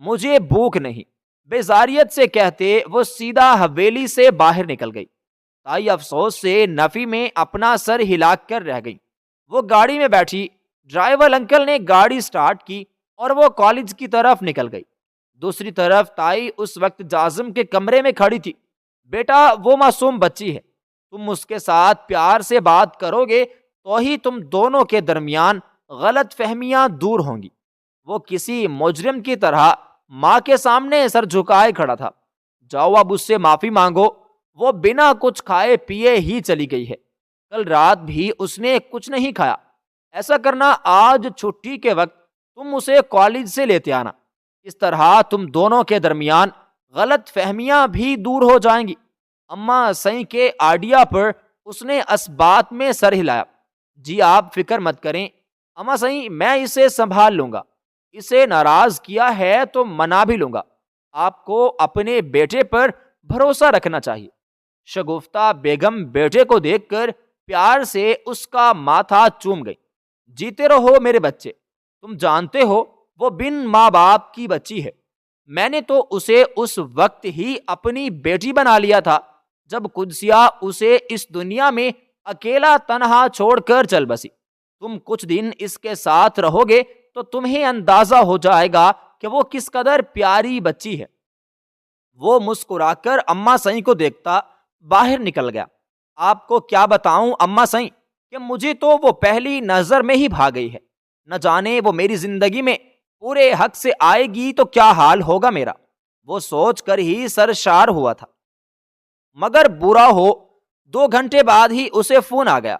مجھے بھوک نہیں، بیزاریت سے کہتے وہ سیدھا حویلی سے باہر نکل گئی۔ تائی افسوس سے نفی میں اپنا سر ہلا کر رہ گئی۔ وہ گاڑی میں بیٹھی، ڈرائیور انکل نے گاڑی سٹارٹ کی اور وہ کالج کی طرف نکل گئی۔ دوسری طرف تائی اس وقت جازم کے کمرے میں کھڑی تھی۔ بیٹا، وہ معصوم بچی ہے، تم اس کے ساتھ پیار سے بات کرو گے تو ہی تم دونوں کے درمیان غلط فہمیاں دور ہوں گی۔ وہ کسی مجرم کی طرح ماں کے سامنے سر جھکائے کھڑا تھا۔ جاؤ اب اس سے معافی مانگو، وہ بنا کچھ کھائے پیے ہی چلی گئی ہے۔ کل رات بھی اس نے کچھ نہیں کھایا۔ ایسا کرنا، آج چھٹی کے وقت تم اسے کالج سے لیتے آنا، اس طرح تم دونوں کے درمیان غلط فہمیاں بھی دور ہو جائیں گی۔ اماں سائیں کے آئیڈیا پر اس نے اس بات میں سر ہلایا۔ جی آپ فکر مت کریں اماں سائیں، میں اسے سنبھال لوں گا۔ اسے ناراض کیا ہے تو منا بھی لوں گا۔ آپ کو اپنے بیٹے پر بھروسہ رکھنا چاہیے۔ شگفتہ بیگم بیٹے کو دیکھ کر پیار سے اس کا ماتھا چوم گئی۔ جیتے رہو میرے بچے، تم جانتے ہو وہ بن ماں باپ کی بچی ہے۔ میں نے تو اسے اس وقت ہی اپنی بیٹی بنا لیا تھا جب قدسیہ اسے اس دنیا میں اکیلا تنہا چھوڑ کر چل بسی۔ تم کچھ دن اس کے ساتھ رہو گے تو تمہیں اندازہ ہو جائے گا کہ وہ کس قدر پیاری بچی ہے۔ وہ مسکرا کر اماں سائیں کو دیکھتا باہر نکل گیا۔ آپ کو کیا بتاؤں اماں سائیں کہ مجھے تو وہ پہلی نظر میں ہی بھاگ گئی ہے۔ نہ جانے وہ میری زندگی میں پورے حق سے آئے گی تو کیا حال ہوگا میرا، وہ سوچ کر ہی سرشار ہوا تھا۔ مگر برا ہو 2 گھنٹے بعد ہی اسے فون آ گیا۔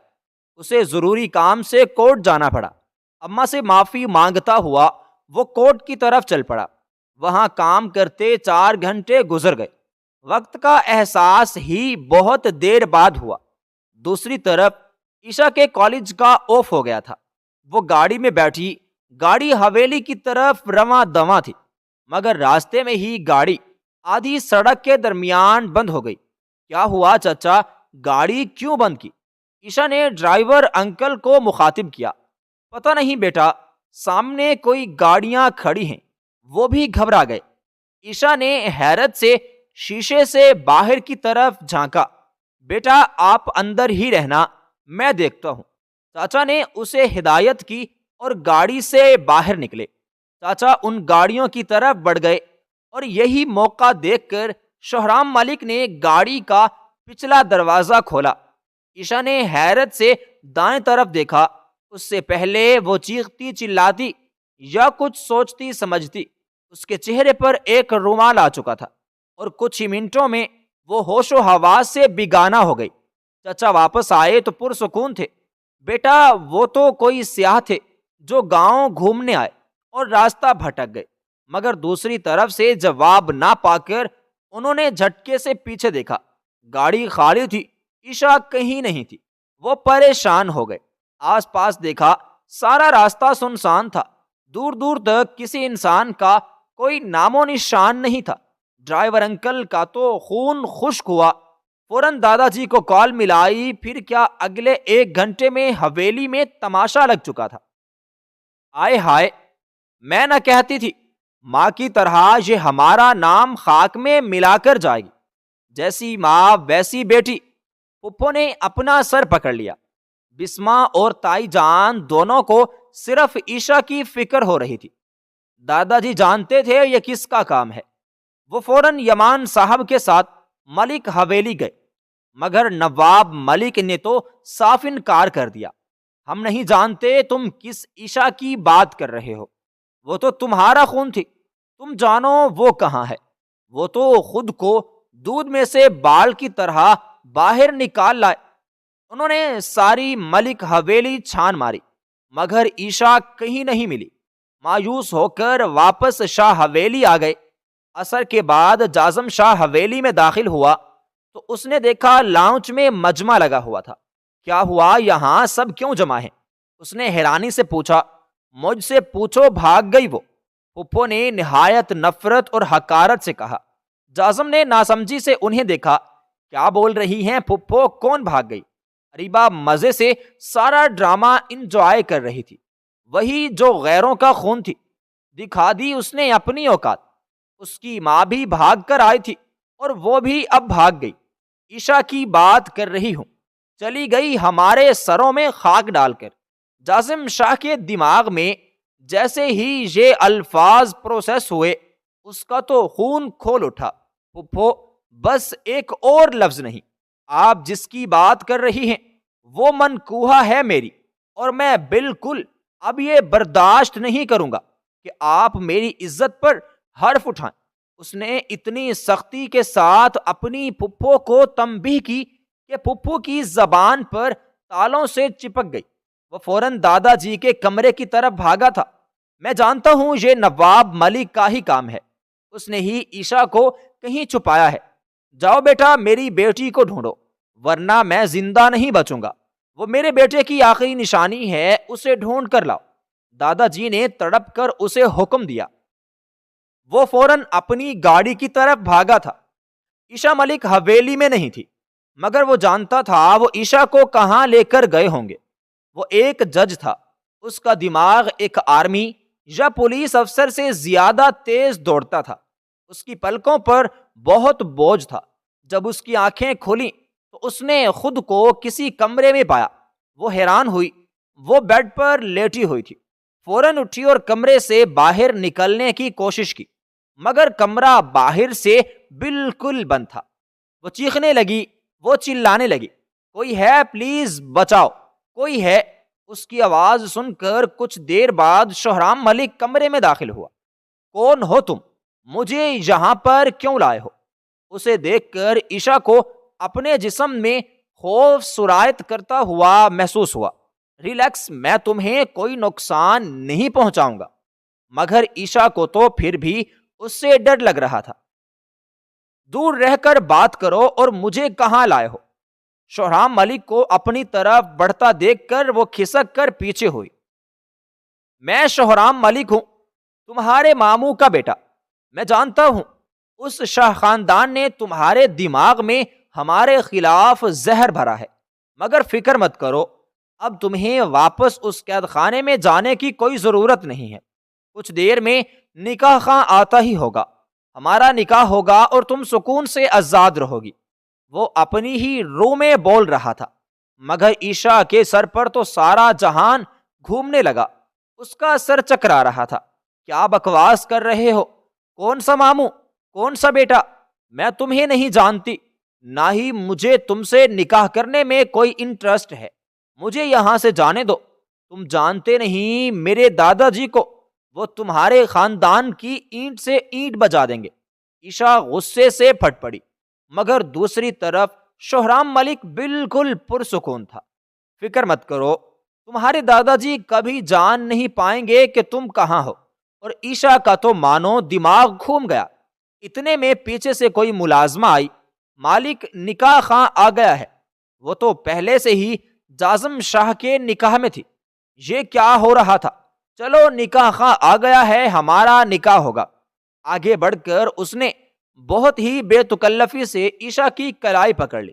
اسے ضروری کام سے کورٹ جانا پڑا۔ اماں سے معافی مانگتا ہوا وہ کورٹ کی طرف چل پڑا۔ وہاں کام کرتے 4 گھنٹے گزر گئے۔ وقت کا احساس ہی بہت دیر بعد ہوا۔ دوسری طرف عشاء کے کالج کا آف ہو گیا تھا۔ وہ گاڑی میں بیٹھی، گاڑی حویلی کی طرف رواں دواں تھی، مگر راستے میں ہی گاڑی آدھی سڑک کے درمیان بند ہو گئی۔ کیا ہوا چچا، گاڑی کیوں بند کی؟ عشاء نے ڈرائیور انکل کو مخاطب کیا۔ پتہ نہیں بیٹا، سامنے کوئی گاڑیاں کھڑی ہیں، وہ بھی گھبرا گئے۔ عشاء نے حیرت سے شیشے سے باہر کی طرف جھانکا۔ بیٹا آپ اندر ہی رہنا، میں دیکھتا ہوں۔ چاچا نے اسے ہدایت کی اور گاڑی سے باہر نکلے۔ چاچا ان گاڑیوں کی طرف بڑھ گئے اور یہی موقع دیکھ کر شہرام ملک نے گاڑی کا پچھلا دروازہ کھولا۔ عشاء نے حیرت سے دائیں طرف دیکھا۔ اس سے پہلے وہ چیختی چلاتی یا کچھ سوچتی سمجھتی اس کے چہرے پر ایک رومال آ چکا تھا اور کچھ ہی منٹوں میں وہ ہوش و حواس سے بیگانہ ہو گئی۔ چچا واپس آئے تو پرسکون تھے۔ بیٹا وہ تو کوئی سیاح تھے جو گاؤں گھومنے آئے اور راستہ بھٹک گئے، مگر دوسری طرف سے جواب نہ پا کر انہوں نے جھٹکے سے پیچھے دیکھا۔ گاڑی خالی تھی، عشاء کہیں نہیں تھی۔ وہ پریشان ہو گئے۔ آس پاس دیکھا، سارا راستہ سنسان تھا۔ دور دور تک کسی انسان کا کوئی نام و نشان نہیں تھا۔ ڈرائیور انکل کا تو خون خشک ہوا۔ فوراً دادا جی کو کال ملائی، پھر کیا اگلے 1 گھنٹے میں حویلی میں تماشا لگ چکا تھا۔ آئے ہائے، میں نہ کہتی تھی ماں کی طرح یہ ہمارا نام خاک میں ملا کر جائے گی۔ جیسی ماں ویسی بیٹی۔ پھپھو نے اپنا سر پکڑ لیا۔ بسمہ اور تائی جان دونوں کو صرف عشاء کی فکر ہو رہی تھی۔ دادا جی جانتے تھے یہ کس کا کام ہے۔ وہ فوراً یمان صاحب کے ساتھ ملک حویلی گئے، مگر نواب ملک نے تو صاف انکار کر دیا۔ ہم نہیں جانتے تم کس عشاء کی بات کر رہے ہو، وہ تو تمہارا خون تھی، تم جانو وہ کہاں ہے۔ وہ تو خود کو دودھ میں سے بال کی طرح باہر نکال لائے۔ انہوں نے ساری ملک حویلی چھان ماری، مگر عشاء کہیں نہیں ملی۔ مایوس ہو کر واپس شاہ حویلی آ گئے۔ عصر کے بعد جازم شاہ حویلی میں داخل ہوا تو اس نے دیکھا لاؤنج میں مجمع لگا ہوا تھا۔ کیا ہوا، یہاں سب کیوں جمع ہیں؟ اس نے حیرانی سے پوچھا۔ مجھ سے پوچھو، بھاگ گئی وہ، پھپھو نے نہایت نفرت اور حقارت سے کہا۔ جازم نے ناسمجھی سے انہیں دیکھا۔ کیا بول رہی ہیں پھپھو، کون بھاگ گئی؟ اریبا مزے سے سارا ڈرامہ انجوائے کر رہی تھی، وہی جو غیروں کا خون تھی۔ دکھا دی اس نے اپنی اوقات۔ اس کی ماں بھی بھاگ کر آئی تھی اور وہ بھی اب بھاگ گئی۔ عشاء کی بات کر رہی ہوں، چلی گئی ہمارے سروں میں خاک ڈال کر۔ جازم شاہ کے دماغ میں جیسے ہی یہ الفاظ پروسیس ہوئے اس کا تو خون کھول اٹھا۔ پھپھو، بس ایک اور لفظ نہیں، آپ جس کی بات کر رہی ہیں وہ منکوہا ہے میری، اور میں بالکل اب یہ برداشت نہیں کروں گا کہ آپ میری عزت پر حرف اٹھائیں۔ اس نے اتنی سختی کے ساتھ اپنی پھپھو کو تنبیہ کی کہ پھپھو کی زبان پر تالوں سے چپک گئی۔ وہ فوراً دادا جی کے کمرے کی طرف بھاگا تھا۔ میں جانتا ہوں یہ نواب ملک کا ہی کام ہے، اس نے ہی عشاء کو کہیں چھپایا ہے۔ جاؤ بیٹا میری بیٹی کو ڈھونڈو، ورنہ میں زندہ نہیں بچوں گا۔ وہ میرے بیٹے کی آخری نشانی ہے، اسے ڈھونڈ کر لاؤ۔ دادا جی نے تڑپ کر اسے حکم دیا۔ وہ فوراً اپنی گاڑی کی طرف بھاگا تھا۔ عشاء ملک حویلی میں نہیں تھی، مگر وہ جانتا تھا وہ عشاء کو کہاں لے کر گئے ہوں گے۔ وہ ایک جج تھا، اس کا دماغ ایک آرمی یا پولیس افسر سے زیادہ تیز دوڑتا تھا۔ اس کی پلکوں پر بہت بوجھ تھا۔ جب اس کی آنکھیں کھولیں تو اس نے خود کو کسی کمرے میں پایا۔ وہ حیران ہوئی، وہ بیڈ پر لیٹی ہوئی تھی۔ فوراً اٹھی اور کمرے سے باہر نکلنے کی کوشش کی، مگر کمرہ باہر سے بالکل بند تھا۔ وہ چیخنے لگی، وہ چلانے لگی، کوئی ہے پلیز بچاؤ، کوئی ہے۔ اس کی آواز سن کر کچھ دیر بعد شہرام ملک کمرے میں داخل ہوا۔ کون ہو تم؟ مجھے یہاں پر کیوں لائے ہو؟ اسے دیکھ کر عشاء کو اپنے جسم میں خوف سرایت کرتا ہوا محسوس ہوا۔ ریلیکس، میں تمہیں کوئی نقصان نہیں پہنچاؤں گا۔ مگر عشاء کو تو پھر بھی اس سے ڈر لگ رہا تھا۔ دور رہ کر بات کرو اور مجھے کہاں لائے ہو؟ شہرام ملک کو اپنی طرف بڑھتا دیکھ کر وہ کھسک کر پیچھے ہوئی۔ میں شہرام ملک ہوں، تمہارے ماموں کا بیٹا۔ میں جانتا ہوں اس شاہ خاندان نے تمہارے دماغ میں ہمارے خلاف زہر بھرا ہے، مگر فکر مت کرو، اب تمہیں واپس اس قید خانے میں جانے کی کوئی ضرورت نہیں ہے۔ کچھ دیر میں نکاح خواہ آتا ہی ہوگا، ہمارا نکاح ہوگا اور تم سکون سے آزاد رہو گی۔ وہ اپنی ہی روح میں بول رہا تھا، مگر عشاء کے سر پر تو سارا جہان گھومنے لگا۔ اس کا سر چکرا رہا تھا۔ کیا بکواس کر رہے ہو؟ کون سا ماموں؟ کون سا بیٹا؟ میں تمہیں نہیں جانتی، نہ ہی مجھے تم سے نکاح کرنے میں کوئی انٹرسٹ ہے۔ مجھے یہاں سے جانے دو۔ تم جانتے نہیں میرے دادا جی کو، وہ تمہارے خاندان کی اینٹ سے اینٹ بجا دیں گے۔ عشاء غصے سے پھٹ پڑی، مگر دوسری طرف شہرام ملک بالکل پرسکون تھا۔ فکر مت کرو، تمہارے دادا جی کبھی جان نہیں پائیں گے کہ تم کہاں ہو۔ اور عشاء کا تو مانو دماغ گھوم گیا۔ اتنے میں پیچھے سے کوئی ملازمہ آئی، مالک نکاح خواہ آ گیا ہے۔ وہ تو پہلے سے ہی جازم شاہ کے نکاح میں تھی۔ یہ کیا ہو رہا تھا؟ چلو نکاح خواہ آ گیا ہے، ہمارا نکاح ہوگا۔ آگے بڑھ کر اس نے بہت ہی بے تکلفی سے عشاء کی کلائی پکڑ لی۔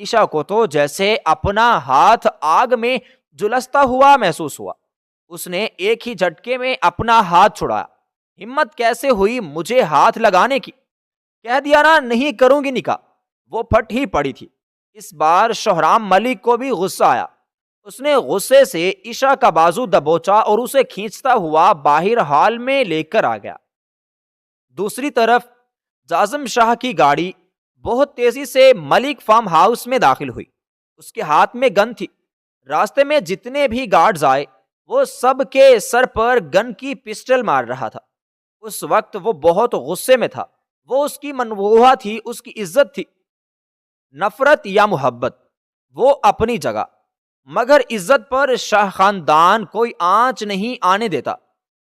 عشاء کو تو جیسے اپنا ہاتھ آگ میں جلستا ہوا محسوس ہوا۔ اس نے ایک ہی جھٹکے میں اپنا ہاتھ چھڑایا۔ ہمت کیسے ہوئی مجھے ہاتھ لگانے کی؟ کہہ دیا نا نہیں کروں گی نکاح۔ وہ پھٹ ہی پڑی تھی۔ اس بار شہرام ملک کو بھی غصہ آیا۔ اس نے غصے سے عشاء کا بازو دبوچا اور اسے کھینچتا ہوا باہر ہال میں لے کر آ گیا۔ دوسری طرف جازم شاہ کی گاڑی بہت تیزی سے ملک فارم ہاؤس میں داخل ہوئی۔ اس کے ہاتھ میں گن تھی۔ راستے میں جتنے بھی گارڈز آئے وہ سب کے سر پر گن کی پسٹل مار رہا تھا۔ اس وقت وہ بہت غصے میں تھا۔ وہ اس کی منوہا تھی، اس کی عزت تھی۔ نفرت یا محبت وہ اپنی جگہ، مگر عزت پر شاہ خاندان کوئی آنچ نہیں آنے دیتا۔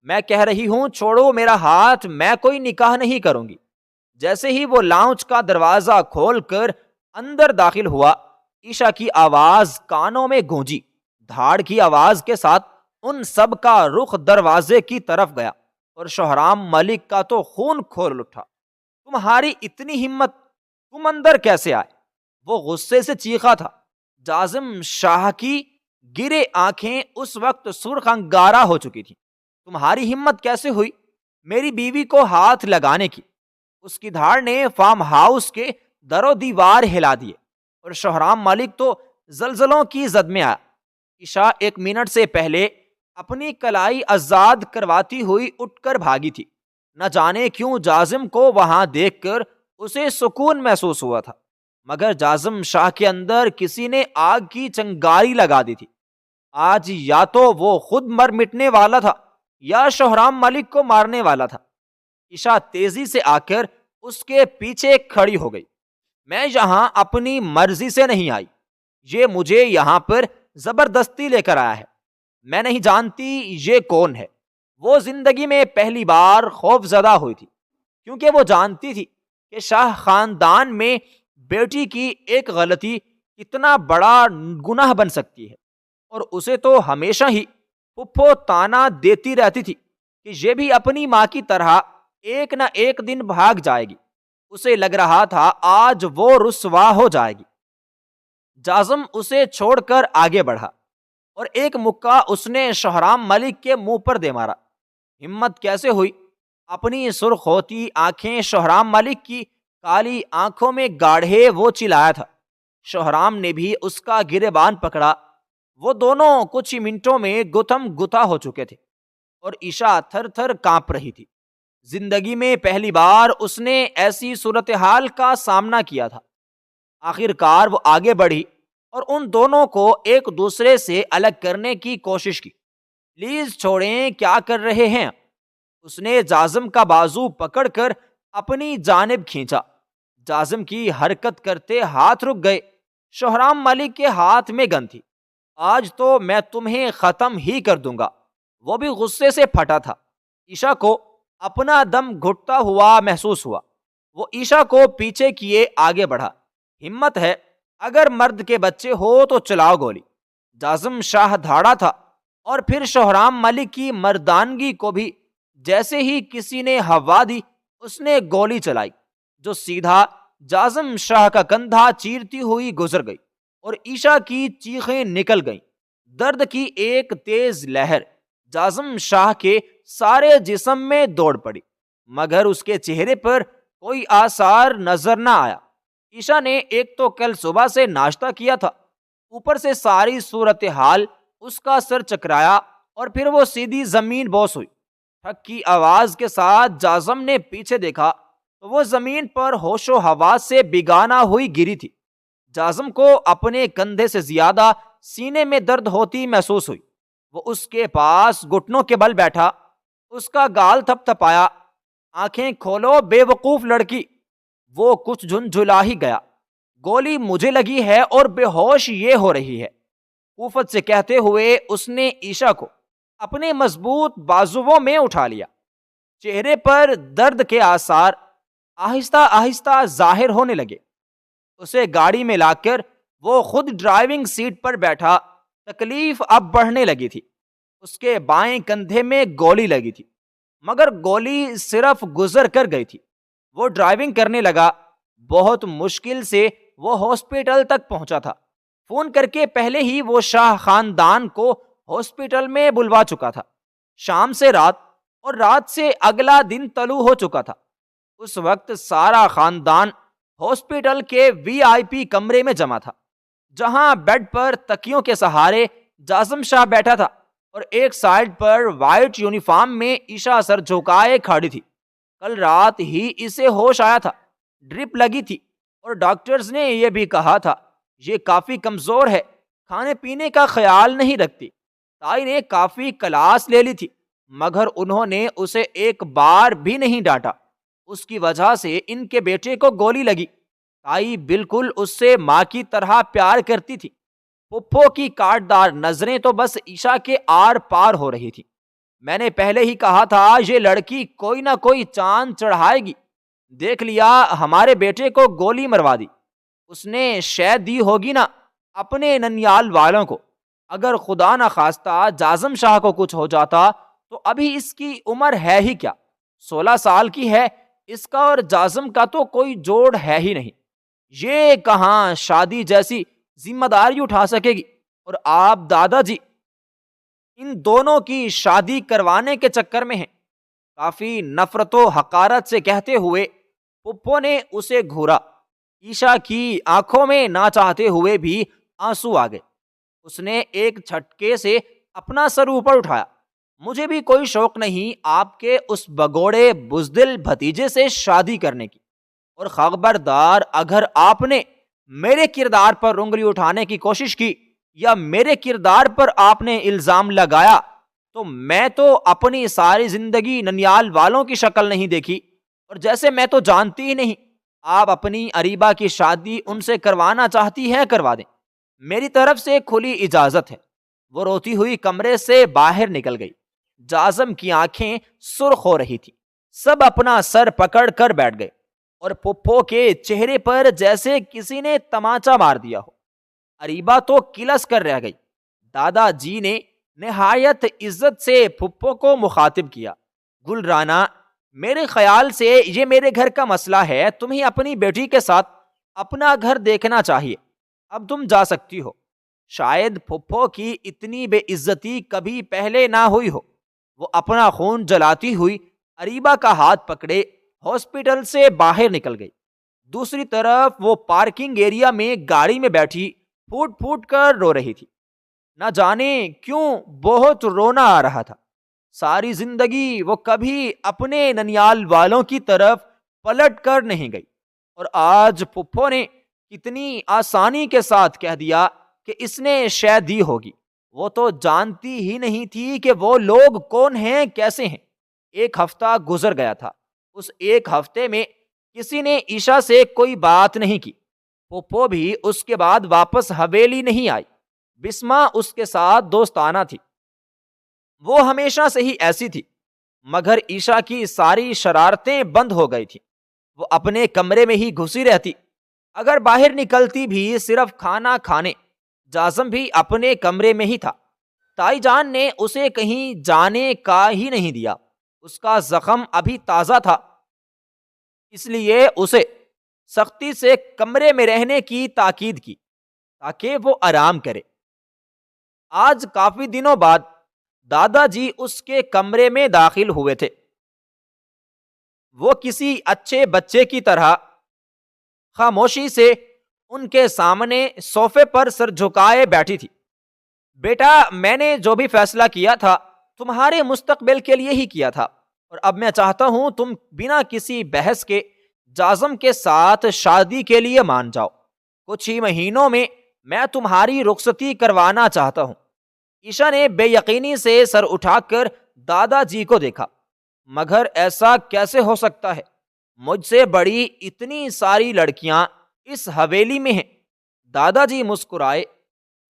میں کہہ رہی ہوں چھوڑو میرا ہاتھ، میں کوئی نکاح نہیں کروں گی۔ جیسے ہی وہ لاؤنج کا دروازہ کھول کر اندر داخل ہوا، عشاء کی آواز کانوں میں گونجی۔ دھاڑ کی آواز کے ساتھ ان سب کا رخ دروازے کی طرف گیا اور شہرام ملک کا تو خون کھول اٹھا۔ تمہاری اتنی ہمت، تم اندر کیسے آئے؟ وہ غصے سے چیخا تھا۔ جازم شاہ کی گرے آنکھیں اس وقت سرخ انگارہ ہو چکی تھیں۔ تمہاری ہمت کیسے ہوئی میری بیوی کو ہاتھ لگانے کی؟ اس کی دھاڑ نے فارم ہاؤس کے در و دیوار ہلا دیے اور شہرام ملک تو زلزلوں کی زد میں آیا۔ عشاء 1 منٹ سے پہلے اپنی کلائی آزاد کرواتی ہوئی اٹھ کر بھاگی تھی۔ نہ جانے کیوں جازم کو وہاں دیکھ کر اسے سکون محسوس ہوا تھا، مگر جازم شاہ کے اندر کسی نے آگ کی چنگاری لگا دی تھی۔ آج یا تو وہ خود مر مٹنے والا تھا یا شہرام ملک کو مارنے والا تھا۔ عشاء تیزی سے آ کر اس کے پیچھے کھڑی ہو گئی۔ میں یہاں اپنی مرضی سے نہیں آئی، یہ مجھے یہاں پر زبردستی لے کر آیا ہے۔ میں نہیں جانتی یہ کون ہے۔ وہ زندگی میں پہلی بار خوف زدہ ہوئی تھی، کیونکہ وہ جانتی تھی کہ شاہ خاندان میں بیٹی کی ایک غلطی کتنا بڑا گناہ بن سکتی ہے، اور اسے تو ہمیشہ ہی پھپھو تانا دیتی رہتی تھی کہ یہ بھی اپنی ماں کی طرح ایک نہ ایک دن بھاگ جائے گی۔ اسے لگ رہا تھا آج وہ رسوا ہو جائے گی۔ جازم اسے چھوڑ کر آگے بڑھا اور ایک مکہ اس نے شہرام ملک کے منہ پر دے مارا۔ ہمت کیسے ہوئی؟ اپنی سرخ ہوتی آنکھیں شہرام ملک کی کالی آنکھوں میں گاڑھے وہ چلایا تھا۔ شہرام نے بھی اس کا گریبان پکڑا۔ وہ دونوں کچھ ہی منٹوں میں گتھم گتھا ہو چکے تھے اور عشاء تھر تھر کانپ رہی تھی۔ زندگی میں پہلی بار اس نے ایسی صورتحال کا سامنا کیا تھا۔ آخر کار وہ آگے بڑھی اور ان دونوں کو ایک دوسرے سے الگ کرنے کی کوشش کی۔ پلیز چھوڑیں، کیا کر رہے ہیں؟ اس نے جازم کا بازو پکڑ کر اپنی جانب کھینچا۔ جازم کی حرکت کرتے ہاتھ رک گئے۔ شہرام ملک کے ہاتھ میں گن تھی۔ آج تو میں تمہیں ختم ہی کر دوں گا۔ وہ بھی غصے سے پھٹا تھا۔ عشاء کو اپنا دم گھٹتا ہوا محسوس ہوا۔ وہ عشاء کو پیچھے کیے آگے بڑھا۔ ہمت ہے، اگر مرد کے بچے ہو تو چلاؤ گولی۔ جازم شاہ دھاڑا تھا اور پھر شہرام ملک کی مردانگی کو بھی جیسے ہی کسی نے ہوا دی، اس نے گولی چلائی جو سیدھا جازم شاہ کا کندھا چیرتی ہوئی گزر گئی اور عشاء کی چیخیں نکل گئیں۔ درد کی ایک تیز لہر جازم شاہ کے سارے جسم میں دوڑ پڑی، مگر اس کے چہرے پر کوئی آثار نظر نہ آیا۔ عشاء نے ایک تو کل صبح سے ناشتہ کیا تھا، اوپر سے ساری صورتحال اس کا سر چکرایا اور پھر وہ سیدھی زمین بوس ہوئی۔ ٹھک کی آواز کے ساتھ جازم نے پیچھے دیکھا تو وہ زمین پر ہوش و حواس سے بیگانہ ہوئی گری تھی۔ جازم کو اپنے کندھے سے زیادہ سینے میں درد ہوتی محسوس ہوئی۔ وہ اس کے پاس گھٹنوں کے بل بیٹھا، اس کا گال تھپ تھپایا۔ آنکھیں کھولو بے وقوف لڑکی۔ وہ کچھ جھنجھلا ہی گیا۔ گولی مجھے لگی ہے اور بے ہوش یہ ہو رہی ہے، کوفت سے کہتے ہوئے اس نے عشاء کو اپنے مضبوط بازوؤں میں اٹھا لیا۔ چہرے پر درد کے آثار آہستہ آہستہ ظاہر ہونے لگے۔ اسے گاڑی میں لا کر وہ خود ڈرائیونگ سیٹ پر بیٹھا۔ تکلیف اب بڑھنے لگی تھی۔ اس کے بائیں کندھے میں گولی لگی تھی، مگر گولی صرف گزر کر گئی تھی۔ وہ ڈرائیونگ کرنے لگا۔ بہت مشکل سے وہ ہاسپٹل تک پہنچا تھا۔ فون کر کے پہلے ہی وہ شاہ خاندان کو ہاسپٹل میں بلوا چکا تھا۔ شام سے رات اور رات سے اگلا دن طلوع ہو چکا تھا۔ اس وقت سارا خاندان ہاسپٹل کے وی آئی پی کمرے میں جمع تھا، جہاں بیڈ پر تکیوں کے سہارے جازم شاہ بیٹھا تھا اور ایک سائیڈ پر وائٹ یونیفارم میں عشاء سر جھکائے کھڑی تھی۔ کل رات ہی اسے ہوش آیا تھا، ڈرپ لگی تھی اور ڈاکٹرز نے یہ بھی کہا تھا یہ کافی کمزور ہے، کھانے پینے کا خیال نہیں رکھتی۔ تائی نے کافی کلاس لے لی تھی، مگر انہوں نے اسے ایک بار بھی نہیں ڈانٹا۔ اس کی وجہ سے ان کے بیٹے کو گولی لگی۔ تائی بالکل اس سے ماں کی طرح پیار کرتی تھی۔ پھپھو کی کاٹدار نظریں تو بس عشاء کے آر پار ہو رہی تھی۔ میں نے پہلے ہی کہا تھا یہ لڑکی کوئی نہ کوئی چاند چڑھائے گی۔ دیکھ لیا، ہمارے بیٹے کو گولی مروا دی۔ اس نے شے دی ہوگی نا اپنے ننیال والوں کو۔ اگر خدا نہ خواستہ جازم شاہ کو کچھ ہو جاتا تو ابھی اس کی عمر ہے ہی کیا، 16 سال کی ہے۔ اس کا اور جازم کا تو کوئی جوڑ ہے ہی نہیں۔ یہ کہاں شادی جیسی ذمہ داری اٹھا سکے گی، اور آپ دادا جی ان دونوں کی شادی کروانے کے چکر میں ہیں۔ کافی نفرت و حقارت سے کہتے ہوئے پھپھو نے اسے گھورا۔ عشاء کی آنکھوں میں نہ چاہتے ہوئے بھی آنسو آ گئے۔ اس نے ایک جھٹکے سے اپنا سر اوپر اٹھایا. مجھے بھی کوئی شوق نہیں آپ کے اس بگوڑے بزدل بھتیجے سے شادی کرنے کی، اور خبردار اگر آپ نے میرے کردار پر انگلی اٹھانے کی کوشش کی یا میرے کردار پر آپ نے الزام لگایا تو میں تو اپنی ساری زندگی ننیال والوں کی شکل نہیں دیکھی، اور جیسے میں تو جانتی ہی نہیں. آپ اپنی اریبہ کی شادی ان سے کروانا چاہتی ہیں کروا دیں، میری طرف سے کھلی اجازت ہے. وہ روتی ہوئی کمرے سے باہر نکل گئی. جازم کی آنکھیں سرخ ہو رہی تھی. سب اپنا سر پکڑ کر بیٹھ گئے اور پھپھو کے چہرے پر جیسے کسی نے تماچا مار دیا ہو. اریبہ تو کلس کر رہ گئی. دادا جی نے نہایت عزت سے پھپھو کو مخاطب کیا. گل رانا، میرے خیال سے یہ میرے گھر کا مسئلہ ہے، تمہیں اپنی بیٹی کے ساتھ اپنا گھر دیکھنا چاہیے. اب تم جا سکتی ہو. شاید پھپھو کی اتنی بے عزتی کبھی پہلے نہ ہوئی ہو. وہ اپنا خون جلاتی ہوئی اریبہ کا ہاتھ پکڑے ہاسپٹل سے باہر نکل گئی. دوسری طرف وہ پارکنگ ایریا میں گاڑی میں بیٹھی پھوٹ پھوٹ کر رو رہی تھی. نہ جانے کیوں بہت رونا آ رہا تھا. ساری زندگی وہ کبھی اپنے ننیال والوں کی طرف پلٹ کر نہیں گئی، اور آج پھپھو نے کتنی آسانی کے ساتھ کہہ دیا کہ اس نے شے دی ہوگی. وہ تو جانتی ہی نہیں تھی کہ وہ لوگ کون ہیں، کیسے ہیں. ایک ہفتہ گزر گیا تھا. اس ایک ہفتے میں کسی نے عشاء سے کوئی بات نہیں کی. پھپھو بھی اس کے بعد واپس حویلی نہیں آئی. بسما اس کے ساتھ دوستانہ تھی. وہ ہمیشہ سے ہی ایسی تھی، مگر عشاء کی ساری شرارتیں بند ہو گئی تھی. وہ اپنے کمرے میں ہی گھسی رہتی. اگر باہر نکلتی بھی صرف کھانا کھانے. جازم بھی اپنے کمرے میں ہی تھا. تائی جان نے اسے کہیں جانے کا ہی نہیں دیا. اس کا زخم ابھی تازہ تھا، اس لیے اسے سختی سے کمرے میں رہنے کی تاکید کی تاکہ وہ آرام کرے. آج کافی دنوں بعد دادا جی اس کے کمرے میں داخل ہوئے تھے. وہ کسی اچھے بچے کی طرح خاموشی سے ان کے سامنے صوفے پر سر جھکائے بیٹھی تھی. بیٹا، میں نے جو بھی فیصلہ کیا تھا تمہارے مستقبل کے لیے ہی کیا تھا، اور اب میں چاہتا ہوں تم بنا کسی بحث کے جازم کے ساتھ شادی کے لیے مان جاؤ. کچھ ہی مہینوں میں میں تمہاری رخصتی کروانا چاہتا ہوں. عشاء نے بے یقینی سے سر اٹھا کر دادا جی کو دیکھا. مگر ایسا کیسے ہو سکتا ہے؟ مجھ سے بڑی اتنی ساری لڑکیاں اس حویلی میں ہیں. دادا جی مسکرائے.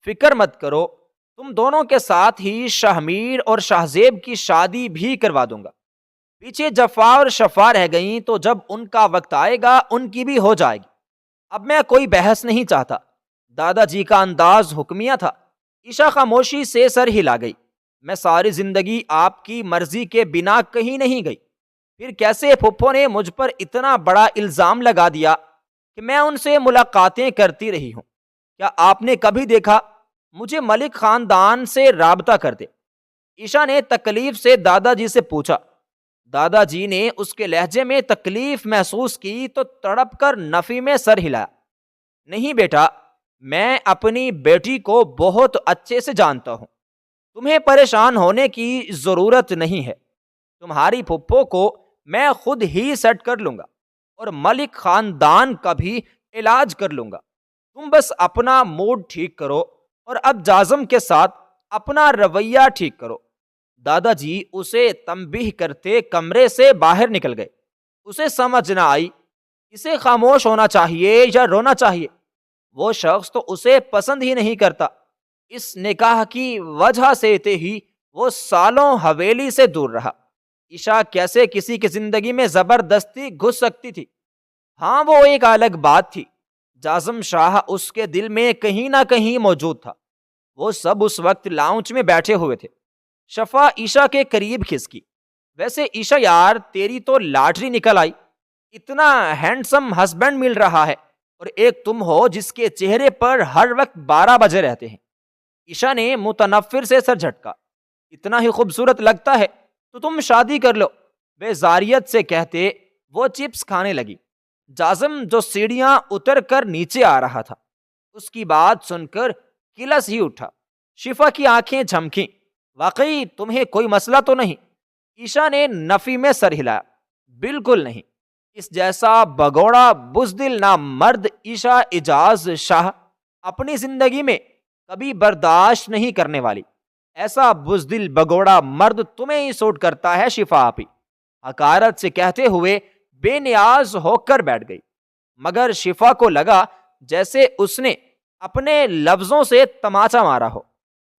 فکر مت کرو، تم دونوں کے ساتھ ہی شاہ میر اور شاہ زیب کی شادی بھی کروا دوں گا. پیچھے جفا اور شفا رہ گئیں تو جب ان کا وقت آئے گا ان کی بھی ہو جائے گی. اب میں کوئی بحث نہیں چاہتا. دادا جی کا انداز حکمیہ تھا. عشاء خاموشی سے سر ہلا گئی. میں ساری زندگی آپ کی مرضی کے بنا کہیں نہیں گئی. پھر کیسے پھپھو نے مجھ پر اتنا بڑا الزام لگا دیا کہ میں ان سے ملاقاتیں کرتی رہی ہوں؟ کیا آپ نے کبھی دیکھا مجھے ملک خاندان سے رابطہ کرتے؟ عشاء نے تکلیف سے دادا جی سے پوچھا. دادا جی نے اس کے لہجے میں تکلیف محسوس کی تو تڑپ کر نفی میں سر ہلایا. نہیں بیٹا، میں اپنی بیٹی کو بہت اچھے سے جانتا ہوں. تمہیں پریشان ہونے کی ضرورت نہیں ہے. تمہاری پھپھو کو میں خود ہی سیٹ کر لوں گا اور ملک خاندان کا بھی علاج کر لوں گا. تم بس اپنا موڈ ٹھیک کرو اور اب جازم کے ساتھ اپنا رویہ ٹھیک کرو. دادا جی اسے تنبیہ کرتے کمرے سے باہر نکل گئے. اسے سمجھ نہ آئی اسے خاموش ہونا چاہیے یا رونا چاہیے. وہ شخص تو اسے پسند ہی نہیں کرتا. اس نکاح کی وجہ سے ہی وہ سالوں حویلی سے دور رہا. عشاء کیسے کسی کی زندگی میں زبردستی گھس سکتی تھی؟ ہاں، وہ ایک الگ بات تھی. جازم شاہ اس کے دل میں کہیں نہ کہیں موجود تھا. وہ سب اس وقت لاؤنج میں بیٹھے ہوئے تھے. شفا عشاء کے قریب کھسکی. ویسے عشاء یار، تیری تو لاٹری نکل آئی. اتنا ہینڈسم ہسبینڈ مل رہا ہے اور ایک تم ہو جس کے چہرے پر ہر وقت 12 بجے رہتے ہیں. عشاء نے متنفر سے سر جھٹکا. اتنا ہی خوبصورت لگتا ہے تو تم شادی کر لو، بے زاریت سے کہتے وہ چپس کھانے لگی. جازم جو سیڑھیاں اتر کر نیچے آ رہا تھا اس کی بات سن کر کلس ہی اٹھا. شفا کی آنکھیں جھمکیں، واقعی تمہیں کوئی مسئلہ تو نہیں؟ عائشہ نے نفی میں سر ہلایا، بالکل نہیں، اس جیسا بگوڑا بزدل نہ مرد عائشہ اجاز شاہ اپنی زندگی میں کبھی برداشت نہیں کرنے والی۔ ایسا بزدل بگوڑا مرد تمہیں ہی سوٹ کرتا ہے شفا آپی، حقارت سے کہتے ہوئے بے نیاز ہو کر بیٹھ گئی۔ مگر شفا کو لگا جیسے اس نے اپنے لفظوں سے تماچا مارا ہو۔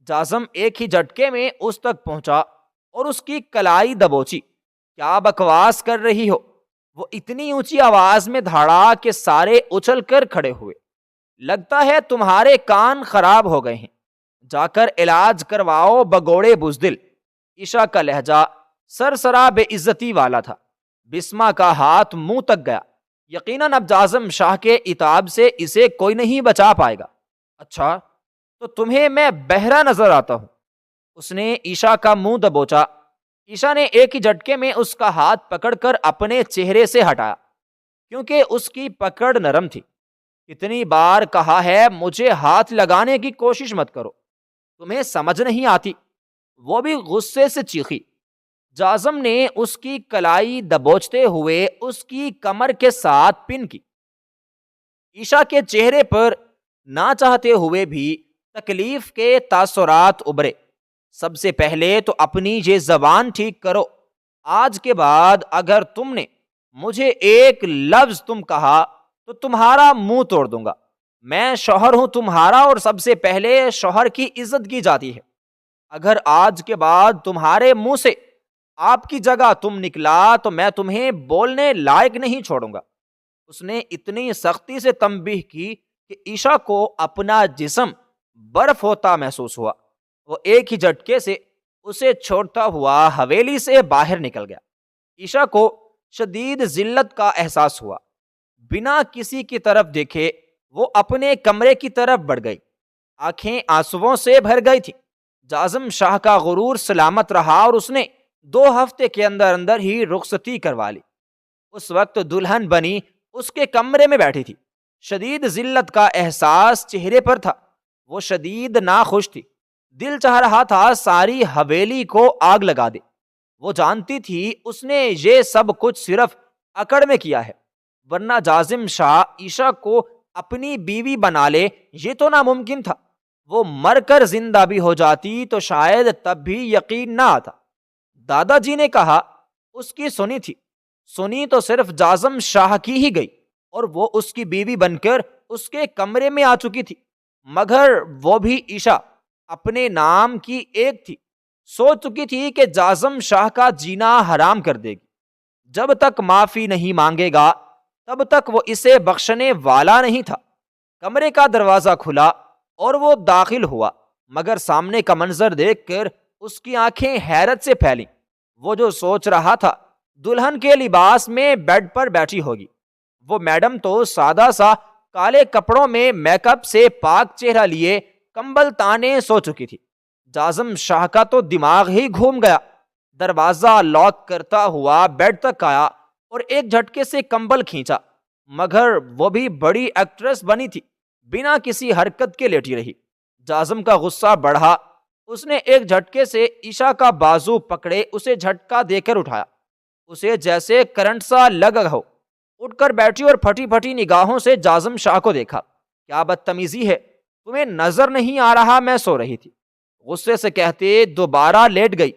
جازم ایک ہی جھٹکے میں اس تک پہنچا اور اس کی کلائی دبوچی۔ کیا بکواس کر رہی ہو؟ وہ اتنی اونچی آواز میں دھاڑا کہ سارے اچھل کر کھڑے ہوئے۔ لگتا ہے تمہارے کان خراب ہو گئے ہیں، جا کر علاج کرواؤ بگوڑے بزدل۔ عائشہ کا لہجہ سرسرا بے عزتی والا تھا۔ بسمہ کا ہاتھ منہ تک گیا، یقیناً اب جازم شاہ کے عتاب سے اسے کوئی نہیں بچا پائے گا۔ اچھا تو تمہیں میں بہرا نظر آتا ہوں؟ اس نے عائشہ کا منہ دبوچا۔ عائشہ نے ایک ہی جھٹکے میں اس کا ہاتھ پکڑ کر اپنے چہرے سے ہٹایا، کیونکہ اس کی پکڑ نرم تھی۔ کتنی بار کہا ہے مجھے ہاتھ لگانے کی کوشش مت کرو، تمہیں سمجھ نہیں آتی؟ وہ بھی غصے سے چیخی۔ جازم نے اس کی کلائی دبوچتے ہوئے اس کی کمر کے ساتھ پن کی۔ عائشہ کے چہرے پر نہ چاہتے ہوئے بھی تکلیف کے تاثرات ابھرے۔ سب سے پہلے تو اپنی یہ زبان ٹھیک کرو، آج کے بعد اگر تم نے مجھے ایک لفظ تم کہا تو تمہارا منہ توڑ دوں گا۔ میں شوہر ہوں تمہارا، اور سب سے پہلے شوہر کی عزت کی جاتی ہے۔ اگر آج کے بعد تمہارے منہ سے آپ کی جگہ تم نکلا تو میں تمہیں بولنے لائق نہیں چھوڑوں گا۔ اس نے اتنی سختی سے تنبیہ کی کہ عائشہ کو اپنا جسم برف ہوتا محسوس ہوا۔ وہ ایک ہی جھٹکے سے اسے چھوڑتا ہوا حویلی سے باہر نکل گیا۔ عائشہ کو شدید ذلت کا احساس ہوا۔ بنا کسی کی طرف دیکھے وہ اپنے کمرے کی طرف بڑھ گئی۔ آنکھیں آنسوؤں سے بھر گئی تھی۔ جازم شاہ کا غرور سلامت رہا اور اس نے 2 ہفتے کے اندر اندر ہی رخصتی کروا لی۔ اس وقت دلہن بنی اس کے کمرے میں بیٹھی تھی۔ شدید ذلت کا احساس چہرے پر تھا۔ وہ شدید ناخوش تھی۔ دل چاہ رہا تھا ساری حویلی کو آگ لگا دے۔ وہ جانتی تھی اس نے یہ سب کچھ صرف اکڑ میں کیا ہے، ورنہ جازم شاہ عائشہ کو اپنی بیوی بنا لے یہ تو ناممکن تھا۔ وہ مر کر زندہ بھی ہو جاتی تو شاید تب بھی یقین نہ آتا۔ دادا جی نے کہا اس کی سنی تھی، سنی تو صرف جازم شاہ کی ہی گئی، اور وہ اس کی بیوی بن کر اس کے کمرے میں آ چکی تھی۔ مگر وہ بھی عائشہ اپنے نام کی ایک تھی، سوچ چکی تھی کہ جازم شاہ کا جینا حرام کر دے گی۔ جب تک معافی نہیں مانگے گا تب تک وہ اسے بخشنے والا نہیں تھا۔ کمرے کا دروازہ کھلا اور وہ داخل ہوا، مگر سامنے کا منظر دیکھ کر اس کی آنکھیں حیرت سے پھیلیں۔ وہ جو سوچ رہا تھا دلہن کے لباس میں بیڈ پر بیٹھی ہوگی۔ وہ میڈم تو سادہ سا کالے کپڑوں میں میک اپ سے پاک چہرہ لیے کمبل تانے سو چکی تھی۔ جازم شاہ کا تو دماغ ہی گھوم گیا۔ دروازہ لاک کرتا ہوا بیڈ تک آیا اور ایک جھٹکے سے کمبل کھینچا، مگر وہ بھی بڑی ایکٹریس بنی تھی، بنا کسی حرکت کے لیٹی رہی۔ جازم کا غصہ بڑھا۔ اس نے ایک جھٹکے سے عائشہ کا بازو پکڑے اسے جھٹکا دے کر اٹھایا۔ اسے جیسے کرنٹ سا لگا ہو۔ اٹھ کر بیٹھی اور پھٹی پھٹی نگاہوں سے جازم شاہ کو دیکھا۔ کیا بدتمیزی ہے، تمہیں نظر نہیں آ رہا میں سو رہی تھی؟ غصے سے کہتے دوبارہ لیٹ گئی،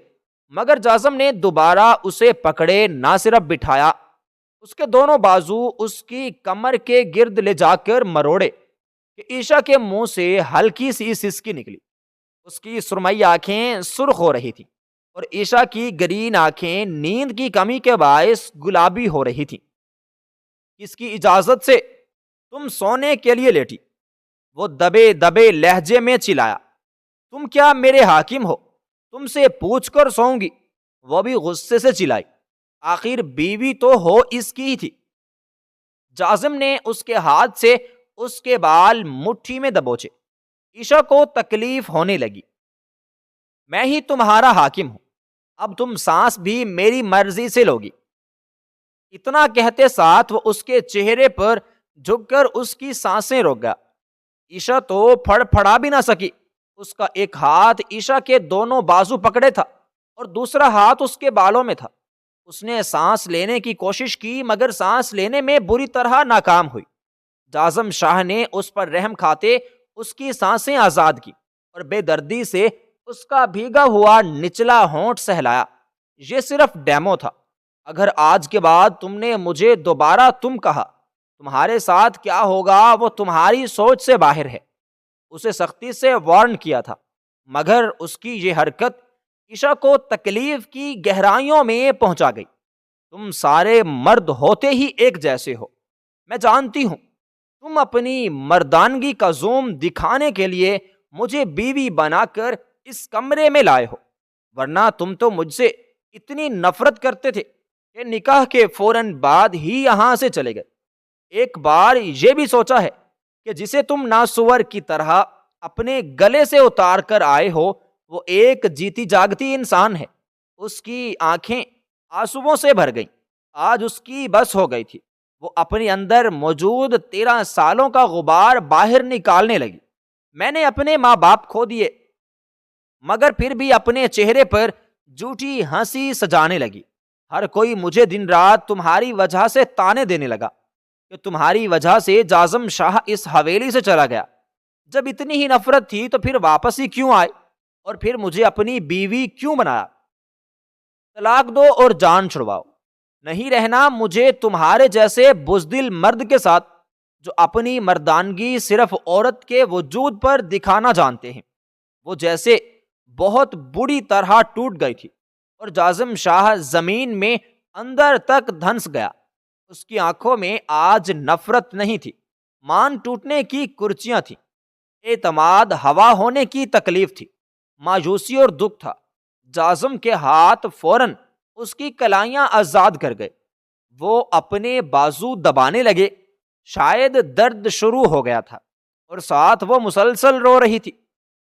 مگر جازم نے دوبارہ اسے پکڑے نہ صرف بٹھایا، اس کے دونوں بازو اس کی کمر کے گرد لے جا کر مروڑے کہ عائشہ کے منہ سے ہلکی سی سسکی نکلی۔ اس کی سرمئی آنکھیں سرخ ہو رہی تھی اور عائشہ کی گرین آنکھیں نیند کی کمی کے باعث گلابی ہو رہی تھیں۔ کس کی اجازت سے تم سونے کے لیے لیٹی؟ وہ دبے دبے لہجے میں چلایا۔ تم کیا میرے حاکم ہو؟ تم سے پوچھ کر سوؤں گی۔ وہ بھی غصے سے چلائی۔ آخر بیوی تو ہو اس کی ہی تھی۔ جازم نے اس کے ہاتھ سے اس کے بال مٹھی میں دبوچے۔ عائشہ کو تکلیف ہونے لگی۔ میں ہی تمہارا حاکم ہوں، اب تم سانس بھی میری مرضی سے لوگی۔ اتنا کہتے ساتھ وہ اس کے چہرے پر جھک کر اس کی سانسیں روک گیا۔ عائشہ تو پھڑ پھڑا بھی نہ سکی۔ اس کا ایک ہاتھ عائشہ کے دونوں بازو پکڑے تھا اور دوسرا ہاتھ اس کے بالوں میں تھا۔ اس نے سانس لینے کی کوشش کی مگر سانس لینے میں بری طرح ناکام ہوئی۔ جاظم شاہ نے اس پر رحم کھاتے اس کی سانسیں آزاد کی اور بے دردی سے اس کا بھیگا ہوا نچلا ہونٹ سہلایا۔ یہ صرف ڈیمو تھا۔ اگر آج کے بعد تم نے مجھے دوبارہ تم کہا، تمہارے ساتھ کیا ہوگا وہ تمہاری سوچ سے باہر ہے۔ اسے سختی سے وارن کیا تھا مگر اس کی یہ حرکت عائشہ کو تکلیف کی گہرائیوں میں پہنچا گئی۔ تم سارے مرد ہوتے ہی ایک جیسے ہو، میں جانتی ہوں۔ تم اپنی مردانگی کا زوم دکھانے کے لیے مجھے بیوی بنا کر اس کمرے میں لائے ہو، ورنہ تم تو مجھ سے اتنی نفرت کرتے تھے کہ نکاح کے فوراً بعد ہی یہاں سے چلے گئے۔ ایک بار یہ بھی سوچا ہے کہ جسے تم ناسور کی طرح اپنے گلے سے اتار کر آئے ہو وہ ایک جیتی جاگتی انسان ہے۔ اس کی آنکھیں آنسوؤں سے بھر گئیں۔ آج اس کی بس ہو گئی تھی۔ وہ اپنے اندر موجود 13 سالوں کا غبار باہر نکالنے لگی۔ میں نے اپنے ماں باپ کھو دیے مگر پھر بھی اپنے چہرے پر جھوٹی ہنسی سجانے لگی۔ ہر کوئی مجھے دن رات تمہاری وجہ سے تانے دینے لگا کہ تمہاری وجہ سے جاظم شاہ اس حویلی سے چلا گیا۔ جب اتنی ہی نفرت تھی تو پھر واپس ہی کیوں آئے اور پھر مجھے اپنی بیوی کیوں بنایا؟ طلاق دو اور جان چھڑواؤ، نہیں رہنا مجھے تمہارے جیسے بزدل مرد کے ساتھ جو اپنی مردانگی صرف عورت کے وجود پر دکھانا جانتے ہیں۔ وہ جیسے بہت بری طرح ٹوٹ گئی تھی اور جاظم شاہ زمین میں اندر تک دھنس گیا۔ اس کی آنکھوں میں آج نفرت نہیں تھی، مان ٹوٹنے کی کرچیاں تھیں، اعتماد ہوا ہونے کی تکلیف تھی، مایوسی اور دکھ تھا۔ جاظم کے ہاتھ فوراً اس کی کلائیاں آزاد کر گئے۔ وہ اپنے بازو دبانے لگے، شاید درد شروع ہو گیا تھا اور ساتھ وہ مسلسل رو رہی تھی۔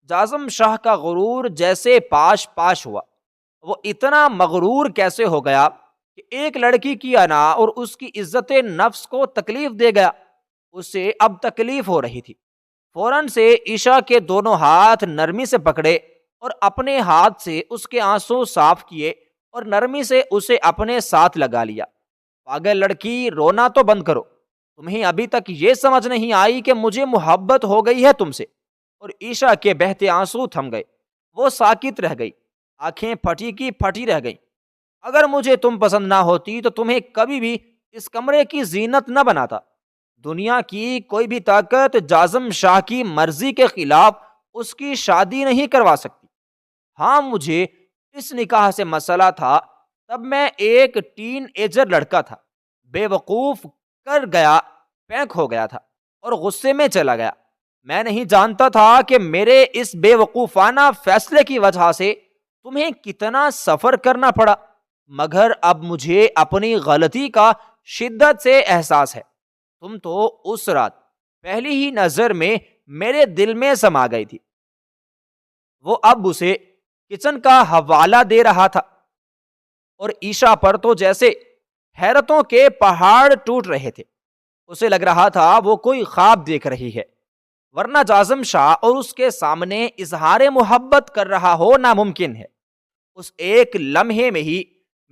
جاظم شاہ کا غرور جیسے پاش پاش ہوا۔ وہ اتنا مغرور کیسے ہو گیا کہ ایک لڑکی کی انا اور اس کی عزت نفس کو تکلیف دے گیا؟ اسے اب تکلیف ہو رہی تھی۔ فوراً سے عائشہ کے دونوں ہاتھ نرمی سے پکڑے اور اپنے ہاتھ سے اس کے آنسو صاف کیے اور نرمی سے اسے اپنے ساتھ لگا لیا۔ پاگل لڑکی، رونا تو بند کرو۔ تمہیں ابھی تک یہ سمجھ نہیں آئی کہ مجھے محبت ہو گئی ہے تم سے؟ اور عائشہ کے بہتے آنسو تھم گئے۔ وہ ساکت رہ گئی، آنکھیں پھٹی کی پھٹی رہ گئیں۔ اگر مجھے تم پسند نہ ہوتی تو تمہیں کبھی بھی اس کمرے کی زینت نہ بناتا۔ دنیا کی کوئی بھی طاقت جاظم شاہ کی مرضی کے خلاف اس کی شادی نہیں کروا سکتی۔ ہاں، مجھے اس نکاح سے مسئلہ تھا، تب میں ایک ٹین ایجر لڑکا تھا، بے وقوف کر گیا، پینک ہو گیا تھا اور غصے میں چلا گیا۔ میں نہیں جانتا تھا کہ میرے اس بے وقوفانہ فیصلے کی وجہ سے تمہیں کتنا سفر کرنا پڑا، مگر اب مجھے اپنی غلطی کا شدت سے احساس ہے۔ تم تو اس رات پہلی ہی نظر میں میرے دل میں سما گئی تھی۔ وہ اب اسے کچن کا حوالہ دے رہا تھا اور عائشہ پر تو جیسے حیرتوں کے پہاڑ ٹوٹ رہے تھے۔ اسے لگ رہا تھا وہ کوئی خواب دیکھ رہی ہے، ورنہ جاظم شاہ اور اس کے سامنے اظہار محبت کر رہا ہو ناممکن ہے۔ اس ایک لمحے میں ہی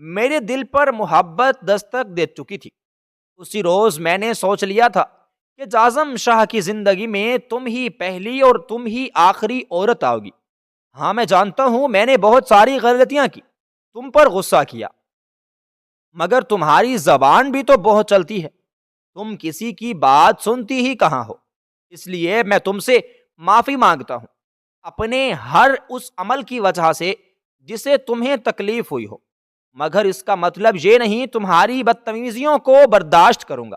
میرے دل پر محبت دستک دے چکی تھی۔ اسی روز میں نے سوچ لیا تھا کہ جاظم شاہ کی زندگی میں تم ہی پہلی اور تم ہی آخری عورت آؤ گی۔ ہاں، میں جانتا ہوں میں نے بہت ساری غلطیاں کی، تم پر غصہ کیا، مگر تمہاری زبان بھی تو بہت چلتی ہے، تم کسی کی بات سنتی ہی کہاں ہو۔ اس لیے میں تم سے معافی مانگتا ہوں اپنے ہر اس عمل کی وجہ سے جسے تمہیں تکلیف ہوئی ہو، مگر اس کا مطلب یہ نہیں تمہاری بدتمیزیوں کو برداشت کروں گا۔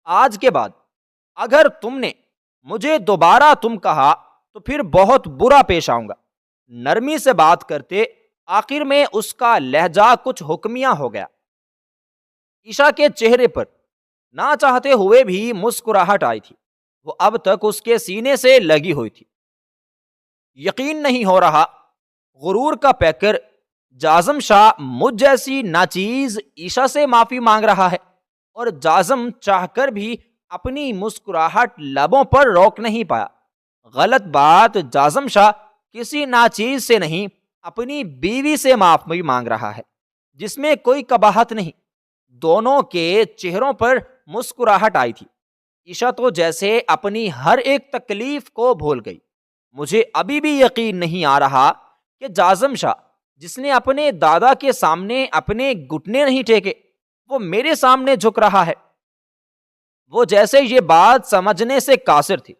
آج کے بعد اگر تم نے مجھے دوبارہ تم کہا تو پھر بہت برا پیش آؤں گا۔ نرمی سے بات کرتے آخر میں اس کا لہجہ کچھ حکمیہ ہو گیا۔ عائشہ کے چہرے پر نہ چاہتے ہوئے بھی مسکراہٹ آئی تھی۔ وہ اب تک اس کے سینے سے لگی ہوئی تھی۔ یقین نہیں ہو رہا، غرور کا پیکر جاظم شاہ مجھ جیسی ناچیز عائشہ سے معافی مانگ رہا ہے، اور جاظم چاہ کر بھی اپنی مسکراہٹ لبوں پر روک نہیں پایا۔ غلط بات، جازم شاہ کسی ناچیز سے نہیں، اپنی بیوی سے معافی مانگ رہا ہے، جس میں کوئی قباحت نہیں۔ دونوں کے چہروں پر مسکراہٹ آئی تھی۔ عائشہ تو جیسے اپنی ہر ایک تکلیف کو بھول گئی۔ مجھے ابھی بھی یقین نہیں آ رہا کہ جازم شاہ، جس نے اپنے دادا کے سامنے اپنے گھٹنے نہیں ٹیکے، وہ میرے سامنے جھک رہا ہے۔ وہ جیسے یہ بات سمجھنے سے قاصر تھی۔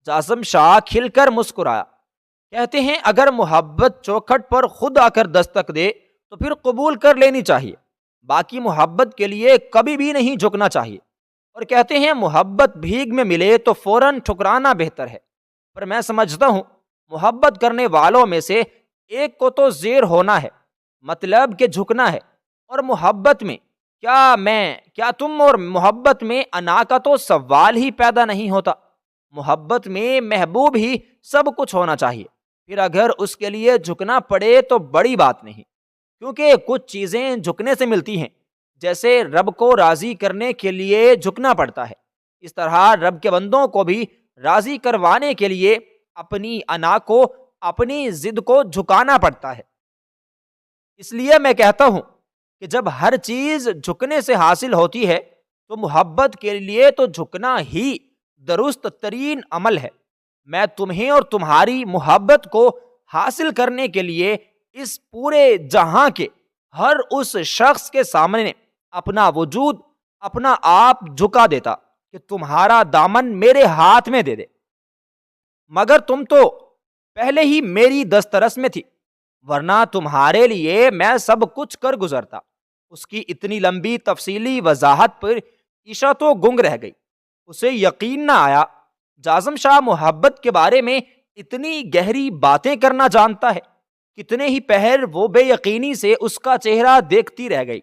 جازم شاہ کھل کر مسکرایا۔ کہتے ہیں اگر محبت چوکھٹ پر خود آ کر دستک دے تو پھر قبول کر لینی چاہیے، باقی محبت کے لیے کبھی بھی نہیں جھکنا چاہیے۔ اور کہتے ہیں محبت بھیگ میں ملے تو فوراً ٹھکرانا بہتر ہے۔ پر میں سمجھتا ہوں محبت کرنے والوں میں سے ایک کو تو زیر ہونا ہے، مطلب کہ جھکنا ہے۔ اور محبت میں کیا تم اور محبت میں انا کا تو سوال ہی پیدا نہیں ہوتا۔ محبت میں محبوب ہی سب کچھ ہونا چاہیے، پھر اگر اس کے لیے جھکنا پڑے تو بڑی بات نہیں، کیونکہ کچھ چیزیں جھکنے سے ملتی ہیں، جیسے رب کو راضی کرنے کے لیے جھکنا پڑتا ہے، اس طرح رب کے بندوں کو بھی راضی کروانے کے لیے اپنی انا کو، اپنی ضد کو جھکانا پڑتا ہے۔ اس لیے میں کہتا ہوں کہ جب ہر چیز جھکنے سے حاصل ہوتی ہے تو محبت کے لیے تو جھکنا ہی درست ترین عمل ہے۔ میں تمہیں اور تمہاری محبت کو حاصل کرنے کے لیے اس پورے جہاں کے ہر اس شخص کے سامنے اپنا وجود، اپنا آپ جھکا دیتا کہ تمہارا دامن میرے ہاتھ میں دے دے، مگر تم تو پہلے ہی میری دسترس میں تھی، ورنہ تمہارے لیے میں سب کچھ کر گزرتا۔ اس کی اتنی لمبی تفصیلی وضاحت پر عائشہ تو گنگ رہ گئی، اسے یقین نہ آیا جازم شاہ محبت کے بارے میں اتنی گہری باتیں کرنا جانتا ہے۔ کتنے ہی پہر وہ بے یقینی سے اس کا چہرہ دیکھتی رہ گئی،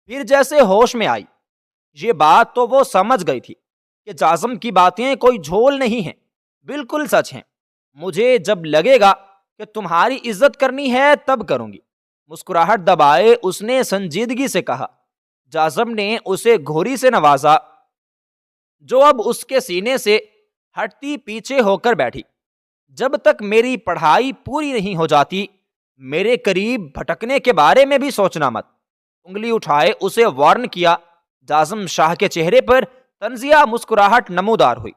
پھر جیسے ہوش میں آئی۔ یہ بات تو وہ سمجھ گئی تھی کہ جازم کی باتیں کوئی جھول نہیں ہیں، بالکل سچ ہیں۔ مجھے جب لگے گا کہ تمہاری عزت کرنی ہے تب کروں گی، مسکراہٹ دبائے اس نے سنجیدگی سے کہا۔ جازم نے اسے گھوری سے نوازا، جو اب اس کے سینے سے ہٹتی پیچھے ہو کر بیٹھی۔ جب تک میری پڑھائی پوری نہیں ہو جاتی میرے قریب بھٹکنے کے بارے میں بھی سوچنا مت۔ انگلی اٹھائے اسے وارن کیا۔ جازم شاہ کے چہرے پر طنزیہ مسکراہٹ نمودار ہوئی۔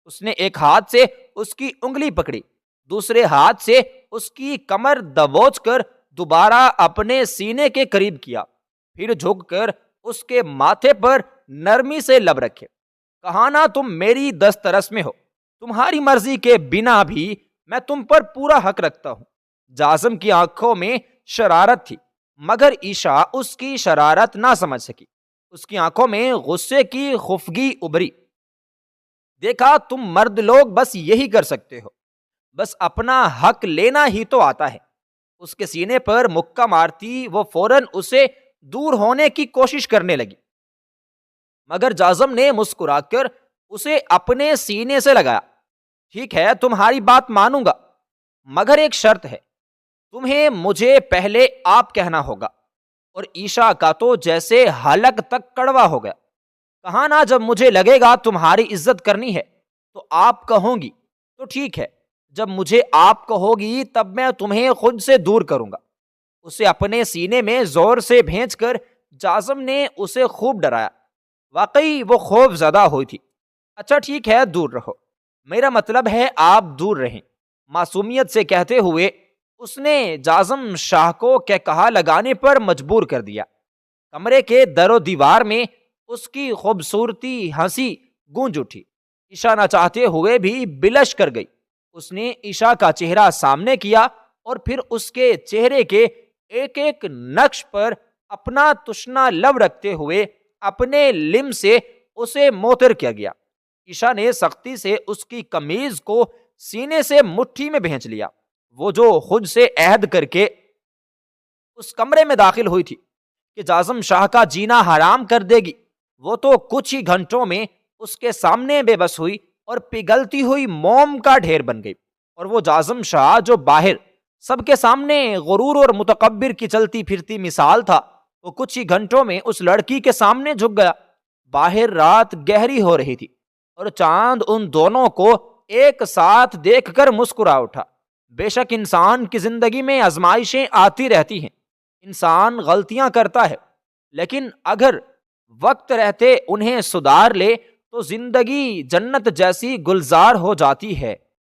اس نے ایک ہاتھ سے اس کی انگلی پکڑی، دوسرے ہاتھ سے اس کی کمر دبوچ کر دوبارہ اپنے سینے کے قریب کیا، پھر جھک کر اس کے ماتھے پر نرمی سے لب رکھے۔ کہا نا تم میری دسترس میں ہو، تمہاری مرضی کے بنا بھی میں تم پر پورا حق رکھتا ہوں۔ جازم کی آنکھوں میں شرارت تھی، مگر عائشہ اس کی شرارت نہ سمجھ سکی۔ اس کی آنکھوں میں غصے کی خفگی ابھری۔ دیکھا تم مرد لوگ بس یہی کر سکتے ہو، بس اپنا حق لینا ہی تو آتا ہے۔ اس کے سینے پر مکہ مارتی وہ فوراً اسے دور ہونے کی کوشش کرنے لگی، مگر جازم نے مسکرا کر اسے اپنے سینے سے لگایا۔ ٹھیک ہے تمہاری بات مانوں گا، مگر ایک شرط ہے، تمہیں مجھے پہلے آپ کہنا ہوگا۔ اور عائشہ کا تو جیسے حلق تک کڑوا ہو گیا۔ کہا نا جب مجھے لگے گا تمہاری عزت کرنی ہے تو آپ کہوں گی تو ٹھیک ہے، جب مجھے آپ کہوگی تب میں تمہیں خود سے دور کروں گا۔ اسے اپنے سینے میں زور سے بھینچ کر جازم نے اسے خوب ڈرایا۔ واقعی وہ خوف زدہ ہوئی تھی۔ اچھا ٹھیک ہے دور رہو، میرا مطلب ہے آپ دور رہیں، معصومیت سے کہتے ہوئے اس نے جازم شاہ کو کہا لگانے پر مجبور کر دیا۔ کمرے کے در و دیوار میں اس کی خوبصورتی ہنسی گونج اٹھی۔ عائشہ نہ چاہتے ہوئے بھی بلش کر گئی۔ اس نے عائشہ کا چہرہ سامنے کیا اور پھر اس کے چہرے کے ایک ایک نقش پر اپنا تشنا لب رکھتے ہوئے اپنے لم سے اسے موتر کیا گیا۔ عائشہ نے سختی سے اس کی قمیض کو سینے سے مٹھی میں بھینچ لیا۔ وہ جو خود سے عہد کر کے اس کمرے میں داخل ہوئی تھی کہ جازم شاہ کا جینا حرام کر دے گی، وہ تو کچھ ہی گھنٹوں میں اس کے سامنے بے بس ہوئی اور پگھلتی ہوئی موم کا ڈھیر بن گئی۔ اور وہ جازم شاہ جو باہر سب کے سامنے غرور اور متکبر کی چلتی پھرتی مثال تھا، وہ کچھ ہی گھنٹوں میں اس لڑکی کے سامنے جھک گیا۔ باہر رات گہری ہو رہی تھی اور چاند ان دونوں کو ایک ساتھ دیکھ کر مسکرا اٹھا۔ بے شک انسان کی زندگی میں آزمائشیں آتی رہتی ہیں، انسان غلطیاں کرتا ہے، لیکن اگر وقت رہتے انہیں سدھار لے تو زندگی جنت جیسی گلزار ہو جاتی ہے۔